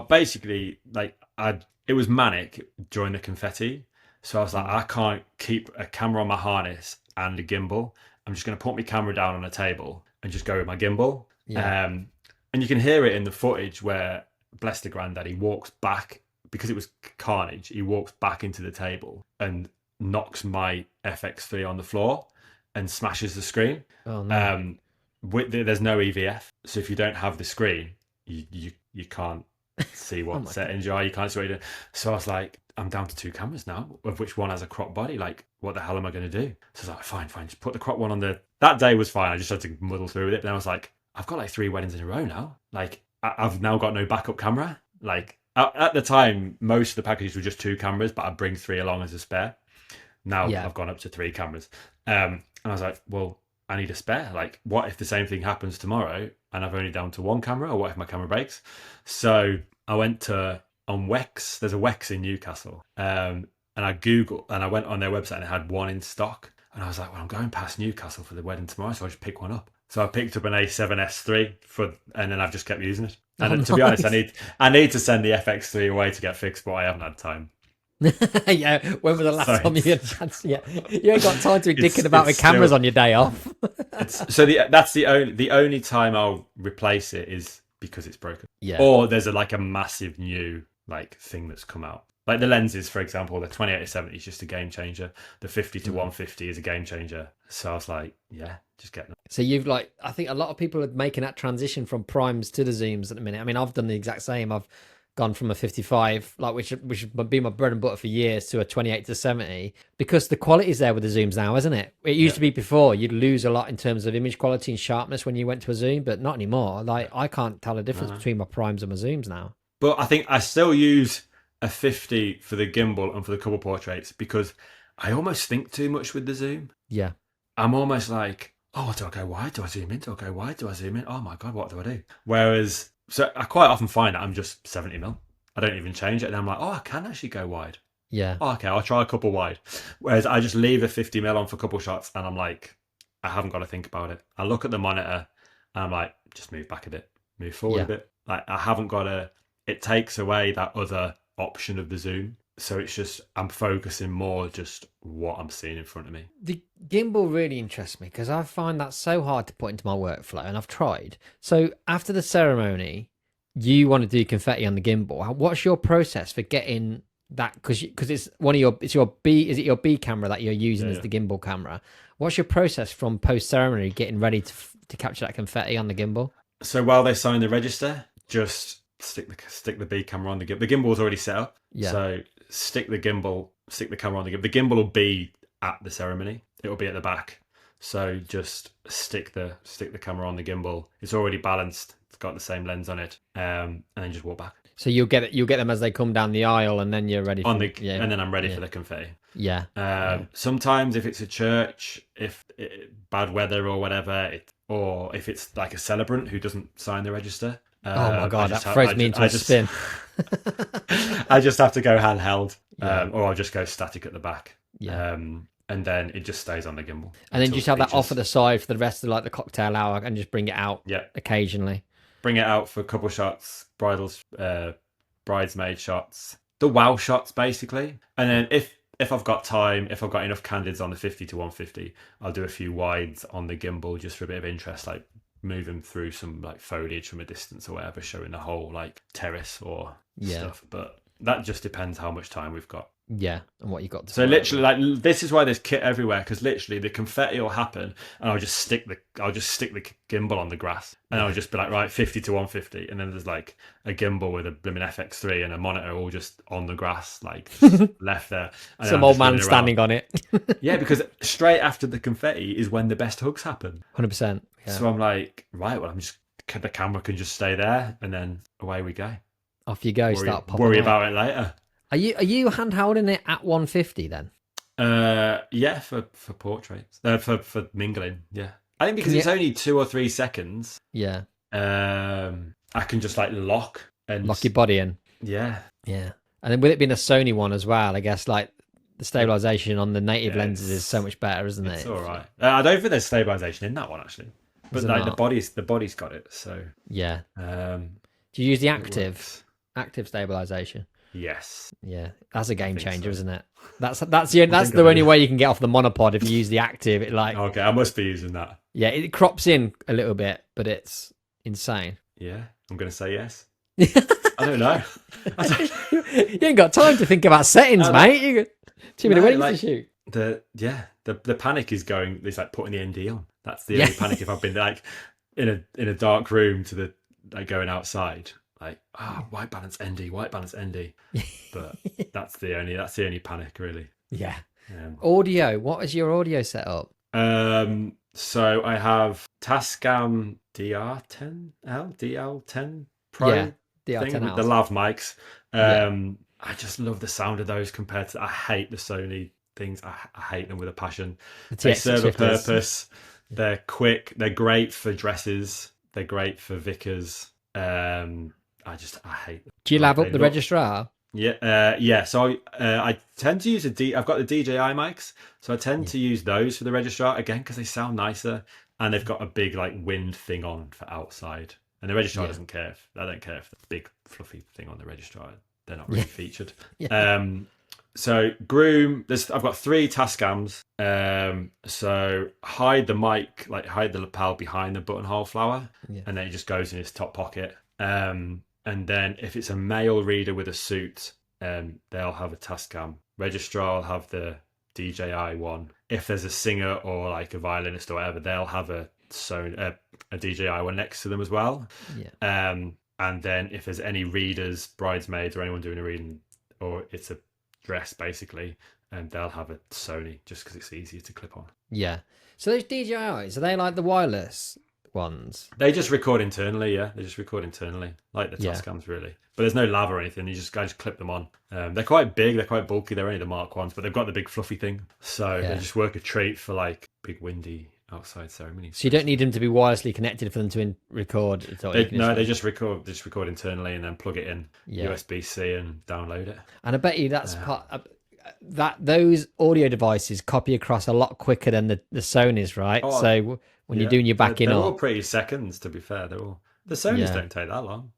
Basically, like it was manic during the confetti, so I was like, I can't keep a camera on my harness and a gimbal. I'm just going to put my camera down on a table and just go with my gimbal. Yeah. And you can hear it in the footage where, bless the granddad, he walks back, because it was carnage, he walks back into the table and knocks my FX3 on the floor and smashes the screen. Oh, no. There's no EVF, so if you don't have the screen, you can't see what settings you are. You can't see what you're doing. So I was like, I'm down to 2 cameras now, of which one has a crop body. Like, what the hell am I going to do? So I was like, fine, just put the crop one on the... That day was fine. I just had to muddle through with it. But then I was like, I've got like 3 weddings in a row now. Like, I've now got no backup camera. Like, at the time, most of the packages were just 2 cameras, but I'd bring 3 along as a spare. Now I've gone up to 3 cameras. And I was like, well, I need a spare. Like, what if the same thing happens tomorrow and I've only down to 1 camera, or what if my camera breaks? So I went on Wex. There's a Wex in Newcastle. And I Googled, and I went on their website and it had 1 in stock. And I was like, well, I'm going past Newcastle for the wedding tomorrow, so I'll just pick one up. So I picked up an A7S3 and then I've just kept using it. And to be honest, I need to send the FX3 away to get fixed, but I haven't had time. Yeah, when was the last time you had a chance? Yeah, you ain't got time to be dicking about with cameras on your day off. That's the only time I'll replace it is because it's broken. Yeah. Or there's a massive new thing that's come out. Like the lenses, for example, the 28 to 70 is just a game changer. The 50 to 150 is a game changer. So I was like, yeah, just get them. So I think a lot of people are making that transition from primes to the zooms at the minute. I mean, I've done the exact same. I've gone from a 55, which would be my bread and butter for years, to a 28 to 70, because the quality's there with the zooms now, isn't it? It used to be before you'd lose a lot in terms of image quality and sharpness when you went to a zoom, but not anymore. Like, I can't tell the difference between my primes and my zooms now. But I think I still use a 50 for the gimbal and for the couple portraits, because I almost think too much with the zoom. Yeah. I'm almost like, oh, do I go wide? Do I zoom in? Do I go wide? Do I zoom in? Oh my God, what do I do? Whereas, so I quite often find that I'm just 70mm. I don't even change it. And I'm like, oh, I can actually go wide. Yeah. Oh, okay, I'll try a couple wide. Whereas I just leave a 50mm on for a couple shots and I'm like, I haven't got to think about it. I look at the monitor and I'm like, just move back a bit, move forward a bit. Like, I haven't got to, it takes away that other option of the zoom. So it's just, I'm focusing more just what I'm seeing in front of me. The gimbal really interests me because I find that so hard to put into my workflow, and I've tried. So after the ceremony, you want to do confetti on the gimbal. What's your process for getting that? Because it's your B, is it your B camera that you're using as the gimbal camera? What's your process from post ceremony getting ready to capture that confetti on the gimbal? So while they sign the register, just stick the B camera on the gimbal. The gimbal's already set up. Yeah. So stick the camera on the gimbal. The gimbal will be at the ceremony. It will be at the back. So just stick the camera on the gimbal. It's already balanced. It's got the same lens on it. And then just walk back. So you'll get them as they come down the aisle, and then you're ready for and then I'm ready for the confetti. Yeah. Sometimes if it's a church, bad weather or whatever, or if it's like a celebrant who doesn't sign the register. Oh my god, that throws me into a spin. I just have to go handheld, or I'll just go static at the back. Yeah. And then it just stays on the gimbal. And then just have that off at the side for the rest of like the cocktail hour, and just bring it out. Yeah. Occasionally. Bring it out for a couple shots, bridesmaid shots, the wow shots basically. And then if I've got time, if I've got enough candids on the 50 to 150, I'll do a few wides on the gimbal just for a bit of interest, like moving through some like foliage from a distance or whatever, showing the whole like terrace or stuff. But that just depends how much time we've got. Yeah, and what you got to so literally like this is why there's kit everywhere, because literally the confetti will happen and I'll just stick the gimbal on the grass and I'll just be like, right, 50 to 150, and then there's like a gimbal with a blooming FX3 and a monitor all just on the grass, like left there, and some old man standing on it. Yeah, because straight after the confetti is when the best hugs happen. 100%. So I'm like, right, well, the camera can just stay there, and then away we go. Off you go. Worry about it later. Are you hand holding it at 150 then? Yeah, for portraits, for mingling. Yeah, I think because it's only 2 or 3 seconds. Yeah. I can just like lock your body in. Yeah. Yeah, and then with it being a Sony one as well, I guess like the stabilization on the native lenses is so much better, isn't it? It's all right. I don't think there's stabilization in that one actually, but like the body's got it. So yeah. Do you use the active stabilization? Yes. Yeah, that's a game changer, isn't it? That's the only way you can get off the monopod if you use the active. It like okay, I must be using that. Yeah, it crops in a little bit, but it's insane. Yeah, I'm gonna say yes. I don't know. You ain't got time to think about settings, mate. You got too many weddings to shoot. The panic is going. It's like putting the ND on. That's the only panic if I've been like in a dark room to the like going outside. Like white balance ND. But that's the only panic really. Yeah. Audio. What is your audio setup? So I have Tascam DL10 Pro. Yeah, DL10 with the lav mics. I just love the sound of those compared to. I hate the Sony things. I hate them with a passion. They serve a purpose. They're quick. They're great for dresses. They're great for vicars. I hate them. Do you lav up the registrar? Yeah. So I tend to use I've got the DJI mics, so I tend to use those for the registrar again because they sound nicer, and they've got a big like wind thing on for outside. And the registrar doesn't care. I don't care if the big fluffy thing on the registrar. They're not really featured. So Groom, I've got 3 Tascams. So hide the mic, like hide the lapel behind the buttonhole flower, and then it just goes in his top pocket. And then if it's a male reader with a suit, they'll have a Tascam. Registrar will have the DJI one. If there's a singer or like a violinist or whatever, they'll have a DJI one next to them as well. And then if there's any readers, bridesmaids or anyone doing a reading, or it's a dress basically, and they'll have a Sony just because it's easier to clip on. Yeah. So those DJIs, are they like the wireless ones? They just record internally, they just record internally, like the Tascams really. But there's no lav or anything, I just clip them on. They're quite big, they're quite bulky, they're only the Mark ones, but they've got the big fluffy thing. So they just work a treat for like big windy outside ceremonies. So you don't need them to be wirelessly connected for them to record? They just record internally and then plug it in USB-C and download it. And I bet you that's that those audio devices copy across a lot quicker than the Sonys, right? So when you're doing your backing they're up, all pretty seconds. To be fair, the Sonys don't take that long.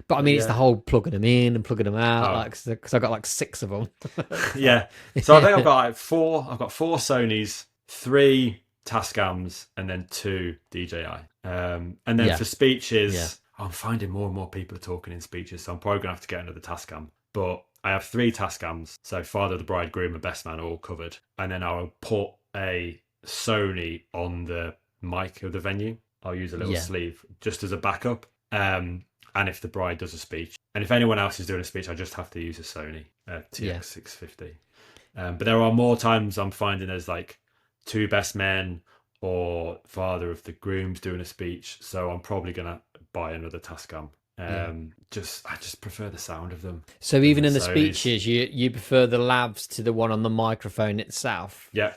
But I mean, it's the whole plugging them in and plugging them out, because I've got like 6 of them. So I think I've got like 4. I've got 4 Sonys, 3 Tascams, and then 2 DJI. And then for speeches, I'm finding more and more people are talking in speeches, so I'm probably gonna have to get another Tascam. But I have 3 Tascams, so father, the bride, groom, and best man are all covered. And then I'll put a Sony on the mic of the venue. I'll use a little sleeve just as a backup. And if the bride does a speech, and if anyone else is doing a speech, I just have to use a Sony TX650. But there are more times I'm finding there's like 2 best men or father of the groom's doing a speech, so I'm probably gonna buy another Tascam. I just prefer the sound of them. So even in the Sonys. speeches, you prefer the lavs to the one on the microphone itself. Yeah.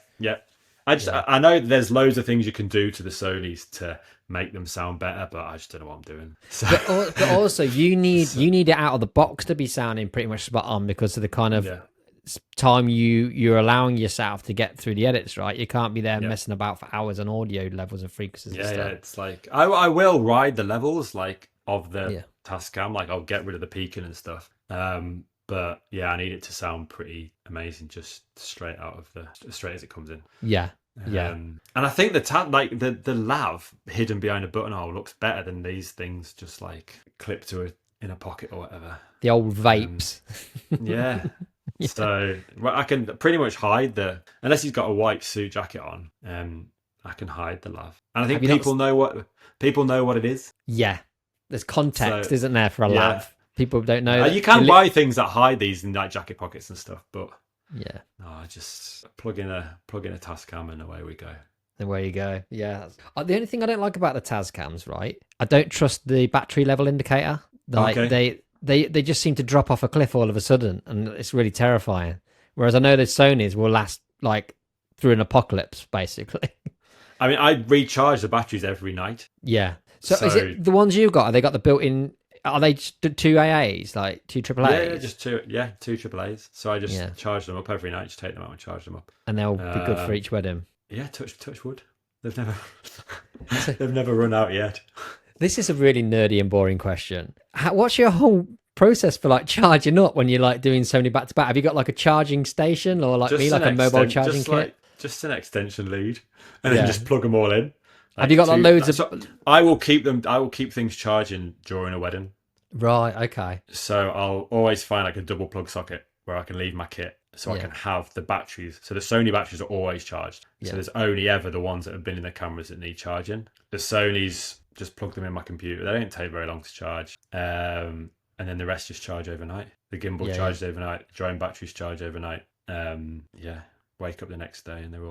I know there's loads of things you can do to the Sonys to make them sound better, but I just don't know what I'm doing. So. But also, you need it out of the box to be sounding pretty much spot on because of the kind of time you're allowing yourself to get through the edits, right? You can't be there messing about for hours on audio levels and frequencies. And stuff. Yeah. It's like I will ride the levels like of the Tascam, like I'll get rid of the peaking and stuff. But yeah, I need it to sound pretty amazing, just straight as it comes in. Yeah. And I think the lav hidden behind a buttonhole looks better than these things just like clipped in a pocket or whatever. The old vapes. Yeah. So I can pretty much hide unless he's got a white suit jacket on. I can hide the lav, and I think people know what it is. Yeah, there's context, isn't there, for a lav? People don't know. You can buy things that hide these in like jacket pockets and stuff, but I just plug in a Tascam and away we go. And where you go, the only thing I don't like about the Tascams, right? I don't trust the battery level indicator. Like they just seem to drop off a cliff all of a sudden, and it's really terrifying. Whereas I know the Sonys will last like through an apocalypse, basically. I mean, I recharge the batteries every night. Yeah. So is it the ones you've got? Have they got the built-in? Are they two AAs, like two AAAs? Yeah, just two AAAs. So I just charge them up every night. Just take them out and charge them up, and they'll be good for each wedding. Yeah, touch wood. They've never run out yet. This is a really nerdy and boring question. What's your whole process for like charging up when you're like doing so many back to back? Have you got like a charging station or like me, like a mobile charging kit? Just an extension lead, and then just plug them all in. Have you got like loads of? I will keep things charging during a wedding. Right. Okay. So I'll always find like a double plug socket where I can leave my kit, so I can have the batteries. So the Sony batteries are always charged. So there's only ever the ones that have been in the cameras that need charging. The Sonys, just plug them in my computer. They don't take very long to charge. And then the rest just charge overnight. The gimbal charges overnight. Drone batteries charge overnight. Wake up the next day and they're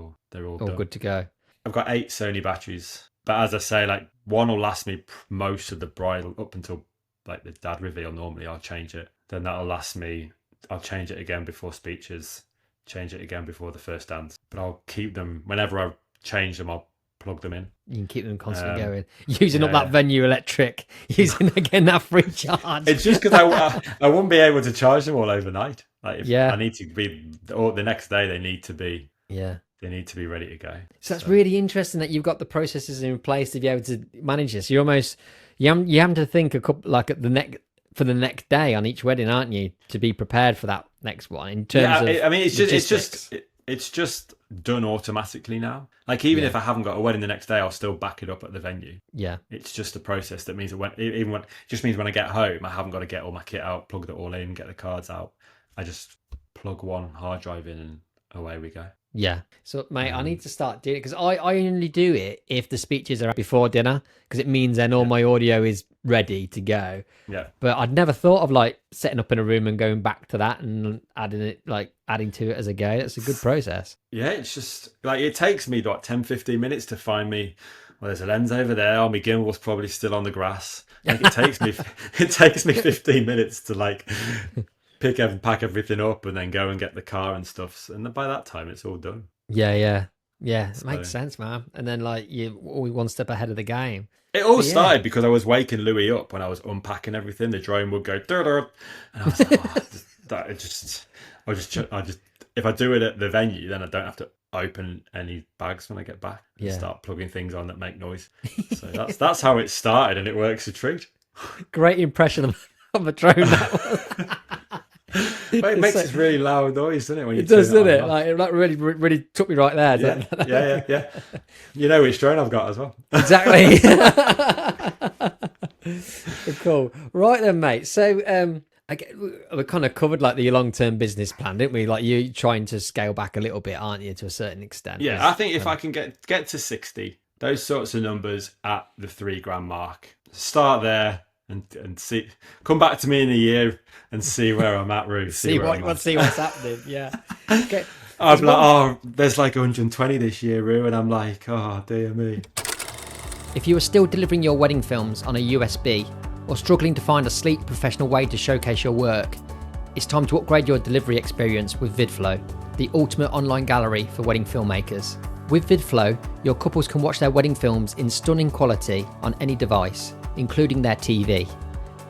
all done. Good to go. I've got 8 Sony batteries, but as I say, like one will last me most of the bridal up until like the dad reveal. Normally, I'll change it. Then that'll last me. I'll change it again before speeches. Change it again before the first dance. But I'll keep them whenever I change them. I'll plug them in. You can keep them constantly going, using up that venue electric, using again that free charge. It's just because I wouldn't be able to charge them all overnight. Like I need to be, or the next day they need to be. Yeah. They need to be ready to go. So that's really interesting that you've got the processes in place to be able to manage this. You're almost you have to think a couple like at for the next day on each wedding, aren't you, to be prepared for that next one in terms of. I mean, it's just done automatically now. Like even if I haven't got a wedding the next day, I'll still back it up at the venue. Yeah, it's just a process that means that when I get home, I haven't got to get all my kit out, plug it all in, get the cards out. I just plug one hard drive in and away we go. Yeah. So, mate, I need to start doing it because I only do it if the speeches are before dinner because it means then all my audio is ready to go. Yeah. But I'd never thought of like setting up in a room and going back to that and adding to it as I go. That's a good process. Yeah. It's just like it takes me like 10, 15 minutes to find me. Well, there's a lens over there. Oh, my gimbal's probably still on the grass. Like it takes me 15 minutes to like pack everything up and then go and get the car and stuff. And by that time, it's all done. Yeah. It makes sense, man. And then like you're always one step ahead of the game. It all started because I was waking Louis up when I was unpacking everything. The drone would go, and I was like, I just, if I do it at the venue, then I don't have to open any bags when I get back and start plugging things on that make noise. So that's how it started, and it works a treat. Great impression of a drone. That But it makes this really loud noise, doesn't it? When you doesn't it? Like it really took me right there. Yeah. You know which drone I've got as well. Exactly. Cool. Right then, mate. So we kind of covered like the long-term business plan, didn't we? Like you trying to scale back a little bit, aren't you, to a certain extent? Yeah, I think if I can get to 60, those sorts of numbers at the $3,000 mark, start there. And see, come back to me in a year and see where I'm at, Ruth. See what's happening. Yeah. Okay. I'm like, oh, there's like 120 this year, Roo, and I'm like, oh, dear me. If you are still delivering your wedding films on a USB or struggling to find a sleek professional way to showcase your work, it's time to upgrade your delivery experience with VidFlow, the ultimate online gallery for wedding filmmakers. With VidFlow, your couples can watch their wedding films in stunning quality on any device, including their TV,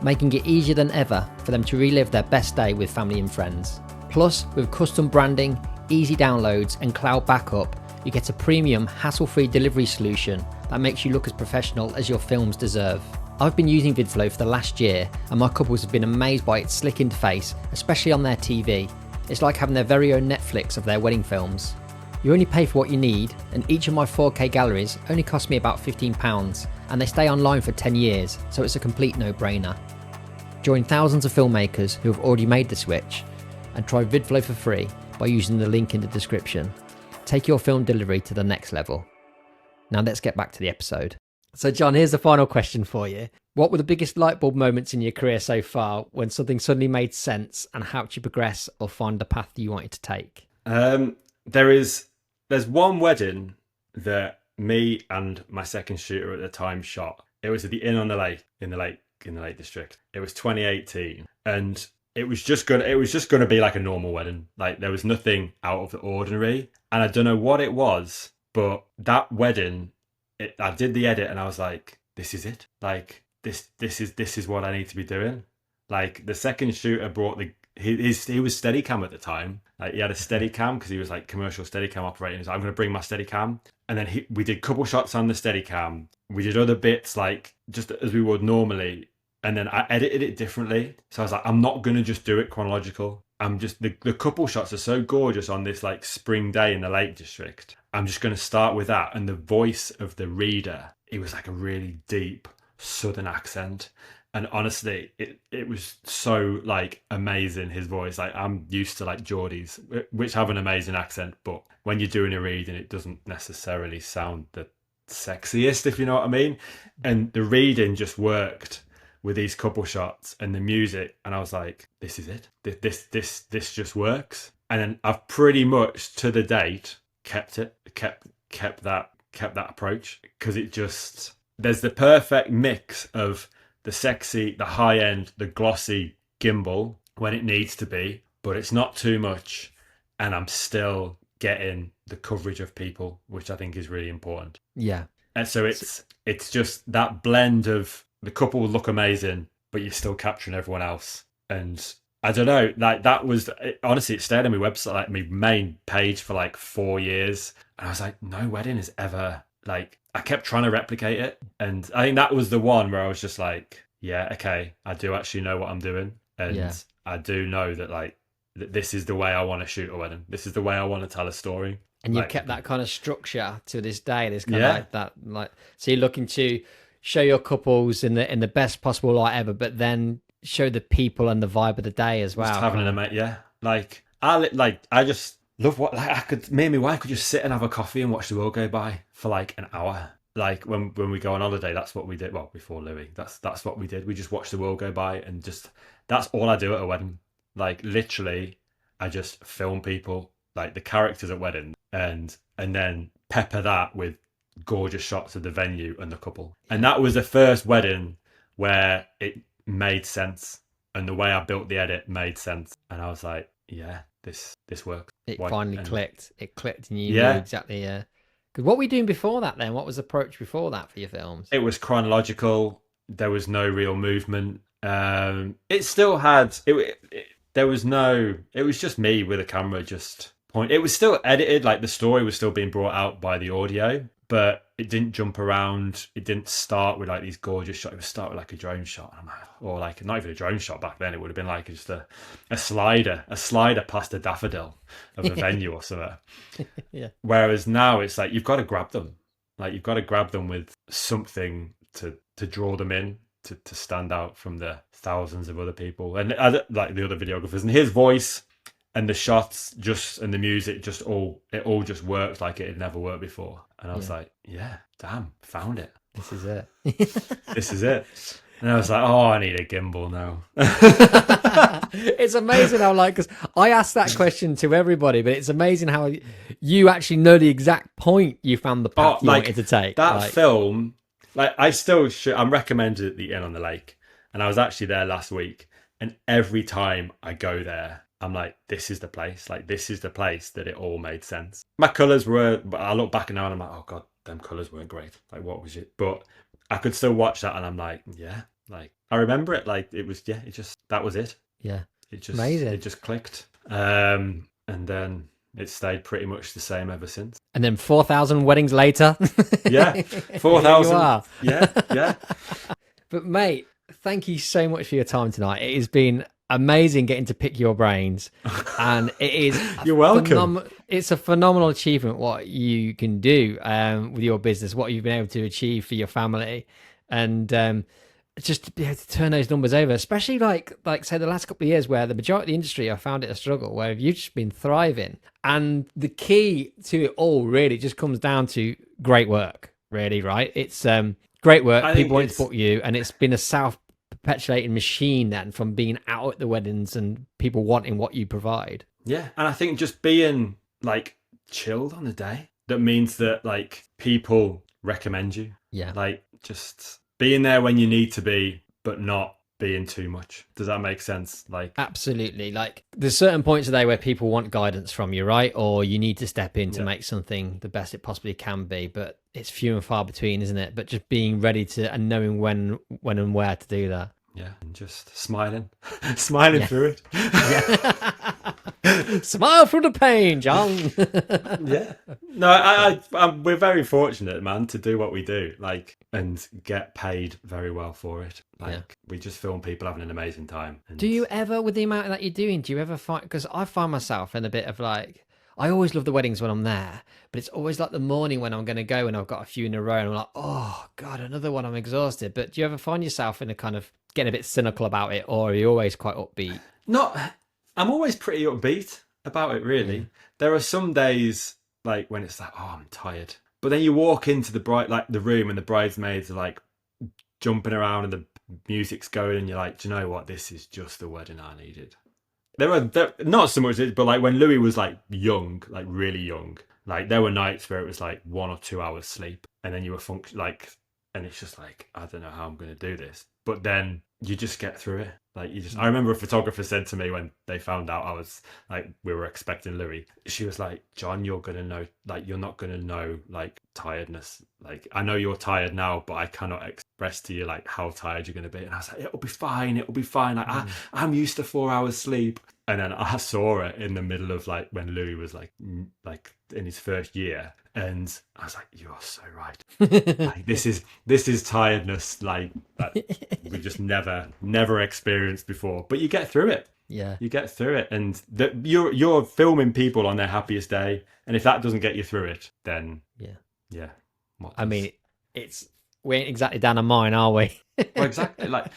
making it easier than ever for them to relive their best day with family and friends. Plus, with custom branding, easy downloads and cloud backup, you get a premium, hassle-free delivery solution that makes you look as professional as your films deserve. I've been using VidFlow for the last year and my couples have been amazed by its slick interface, especially on their TV. It's like having their very own Netflix of their wedding films. You only pay for what you need, and each of my 4K galleries only cost me about £15, and they stay online for 10 years, so it's a complete no-brainer. Join thousands of filmmakers who have already made the switch, and try VidFlow for free by using the link in the description. Take your film delivery to the next level. Now let's get back to the episode. So John, here's the final question for you. What were the biggest light bulb moments in your career so far when something suddenly made sense and helped you progress or find the path you wanted to take? There's one wedding that me and my second shooter at the time shot. It was at the Inn on the Lake in the Lake District. It was 2018, and it was just gonna be like a normal wedding. Like there was nothing out of the ordinary, and I don't know what it was, but that wedding, I did the edit and I was like, this is it. Like this is what I need to be doing. Like the second shooter brought he was Steadicam at the time. Like he had a Steadicam because he was like commercial Steadicam operator. He's like, I'm going to bring my Steadicam, and then we did a couple shots on the Steadicam. We did other bits like just as we would normally, and then I edited it differently. So I was like, I'm not going to just do it chronological. I'm just the couple shots are so gorgeous on this like spring day in the Lake District. I'm just going to start with that, and the voice of the reader, it was like a really deep Southern accent. And honestly, it was so like amazing, his voice. Like I'm used to like Geordies, which have an amazing accent, but when you're doing a reading, it doesn't necessarily sound the sexiest, if you know what I mean. And the reading just worked with these couple shots and the music, and I was like, this is it. This just works. And then I've pretty much to the date kept that approach, because it just, there's the perfect mix of the sexy, the high end, the glossy gimbal when it needs to be, but it's not too much, and I'm still getting the coverage of people, which I think is really important. Yeah. And so it's just that blend of the couple will look amazing, but you're still capturing everyone else. And I don't know, like that was, honestly, it stayed on my website, like my main page for like 4 years. And I was like, no wedding is ever like, I kept trying to replicate it. And I think that was the one where I was just like, yeah, okay, I do actually know what I'm doing. And I do know that like, this is the way I want to shoot a wedding. This is the way I want to tell a story. And you've like, kept that kind of structure to this day. There's kind of like that, like, so you're looking to show your couples in the best possible light ever, but then show the people and the vibe of the day as well. Just having I just love what, like me and my wife could just sit and have a coffee and watch the world go by for like an hour. Like when we go on holiday, that's what we did. Well, before Louis, that's what we did. We just watched the world go by, and just, that's all I do at a wedding. Like literally, I just film people, like the characters at weddings, and then pepper that with gorgeous shots of the venue and the couple. And that was the first wedding where it made sense, and the way I built the edit made sense. And I was like, yeah, this works. It finally clicked. It clicked, and you knew exactly. Yeah. Because what were you doing before that then? What was the approach before that for your films? It was chronological. There was no real movement. It still had there was no. It was just me with a camera, just point. It was still edited, like the story was still being brought out by the audio, but it didn't jump around. It didn't start with like these gorgeous shots. It would start with like a drone shot, or like not even a drone shot back then. It would have been like just a slider past a daffodil of a venue or something. Yeah. Whereas now it's like you've got to grab them. Like you've got to grab them with something to draw them in, to stand out from the thousands of other people and like the other videographers. And his voice and the shots and the music all just worked like it had never worked before. And I was like, yeah, damn, found it. This is it. This is it. And I was like, oh, I need a gimbal now. It's amazing how, like, because I asked that question to everybody, but it's amazing how you actually know the exact point you found the path you wanted to take. That film, like, I still should, I'm recommended at the Inn on the Lake, and I was actually there last week, and every time I go there, I'm like, this is the place. Like, this is the place that it all made sense. My colours were, but I look back now and I'm like, oh God, them colours weren't great. Like, what was it? But I could still watch that and I'm like, yeah, like, I remember it. Like, it was, that was it. Yeah. Amazing. It just clicked. And then it stayed pretty much the same ever since. And then 4,000 weddings later. Yeah. 4,000. Yeah. But mate, thank you so much for your time tonight. It has been amazing getting to pick your brains, and it is you're welcome. It's a phenomenal achievement what you can do with your business, what you've been able to achieve for your family, and just to be able to turn those numbers over, especially like say the last couple of years where the majority of the industry I found it a struggle, where you've just been thriving. And the key to it all really just comes down to great work, really, right? It's great work, people want to book you, and it's been a self-perpetuating machine then, from being out at the weddings and people wanting what you provide. Yeah, and I think just being like chilled on the day, that means that like people recommend you. Yeah. Like just being there when you need to be, but not being too much. Does that make sense? Like, absolutely. Like, there's certain points of the day where people want guidance from you, right? Or you need to step in to make something the best it possibly can be, but it's few and far between, isn't it? But just being ready to, and knowing when and where to do that. Yeah, and just smiling through it. Yeah. Smile through the pain, John. Yeah. No, we're very fortunate, man, to do what we do, like, and get paid very well for it. Like, we just film people having an amazing time. And do you ever, with the amount that you're doing, do you ever find, because I find myself in a bit of like, I always love the weddings when I'm there, but it's always like the morning when I'm going to go and I've got a few in a row and I'm like, oh God, another one, I'm exhausted. But do you ever find yourself in a kind of getting a bit cynical about it, or are you always quite upbeat? I'm always pretty upbeat about it, really. Yeah. There are some days like when it's like, oh, I'm tired. But then you walk into the room and the bridesmaids are like jumping around and the music's going and you're like, do you know what? This is just the wedding I needed. There not so much, but like when Louis was like young, like really young, like there were nights where it was like 1 or 2 hours sleep, and then you were and it's just like, I don't know how I'm going to do this. But then you just get through it. Like I remember a photographer said to me when they found out we were expecting Louis, she was like, John, you're going to know, like, you're not going to know like tiredness. Like, I know you're tired now, but I cannot express to you like how tired you're going to be. And I was like, it'll be fine. Like, I'm used to 4 hours sleep. And then I saw it in the middle of like when Louis was like in his first year, and I was like, "You are so right. Like, this is tiredness like that we just never experienced before." But you get through it. Yeah, you get through it, and you're filming people on their happiest day, and if that doesn't get you through it, then yeah. I mean, we ain't exactly down a mine, are we? Well, exactly. Like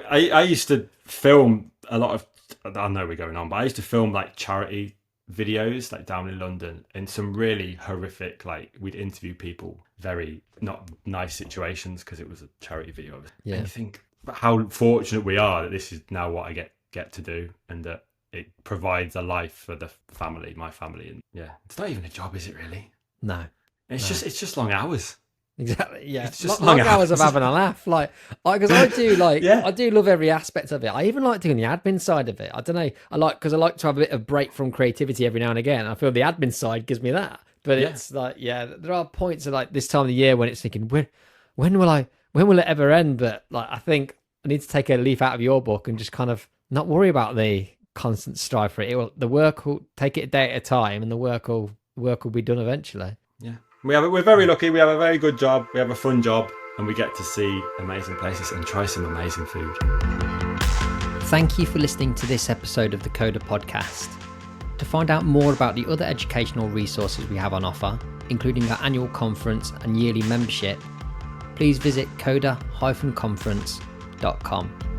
I used to film a lot of. I know we're going on, but I used to film like charity videos like down in London in some really horrific, like we'd interview people, very not nice situations because it was a charity video. Yeah. And you think how fortunate we are that this is now what I get to do, and that it provides a life for my family. And yeah, it's not even a job, is it really? No. It's just long hours. Exactly. Yeah, it's just long hours of having a laugh. Like, because I do I do love every aspect of it. I even like doing the admin side of it. I don't know. I like to have a bit of break from creativity every now and again. I feel the admin side gives me that. But it's like, there are points of like this time of the year when it's thinking, when will it ever end? But like, I think I need to take a leaf out of your book and just kind of not worry about the constant strive for it. The work will take it a day at a time, and the work will be done eventually. Yeah. We're very lucky. We have a very good job. We have a fun job, and we get to see amazing places and try some amazing food. Thank you for listening to this episode of the Coda podcast. To find out more about the other educational resources we have on offer, including our annual conference and yearly membership, please visit coda-conference.com.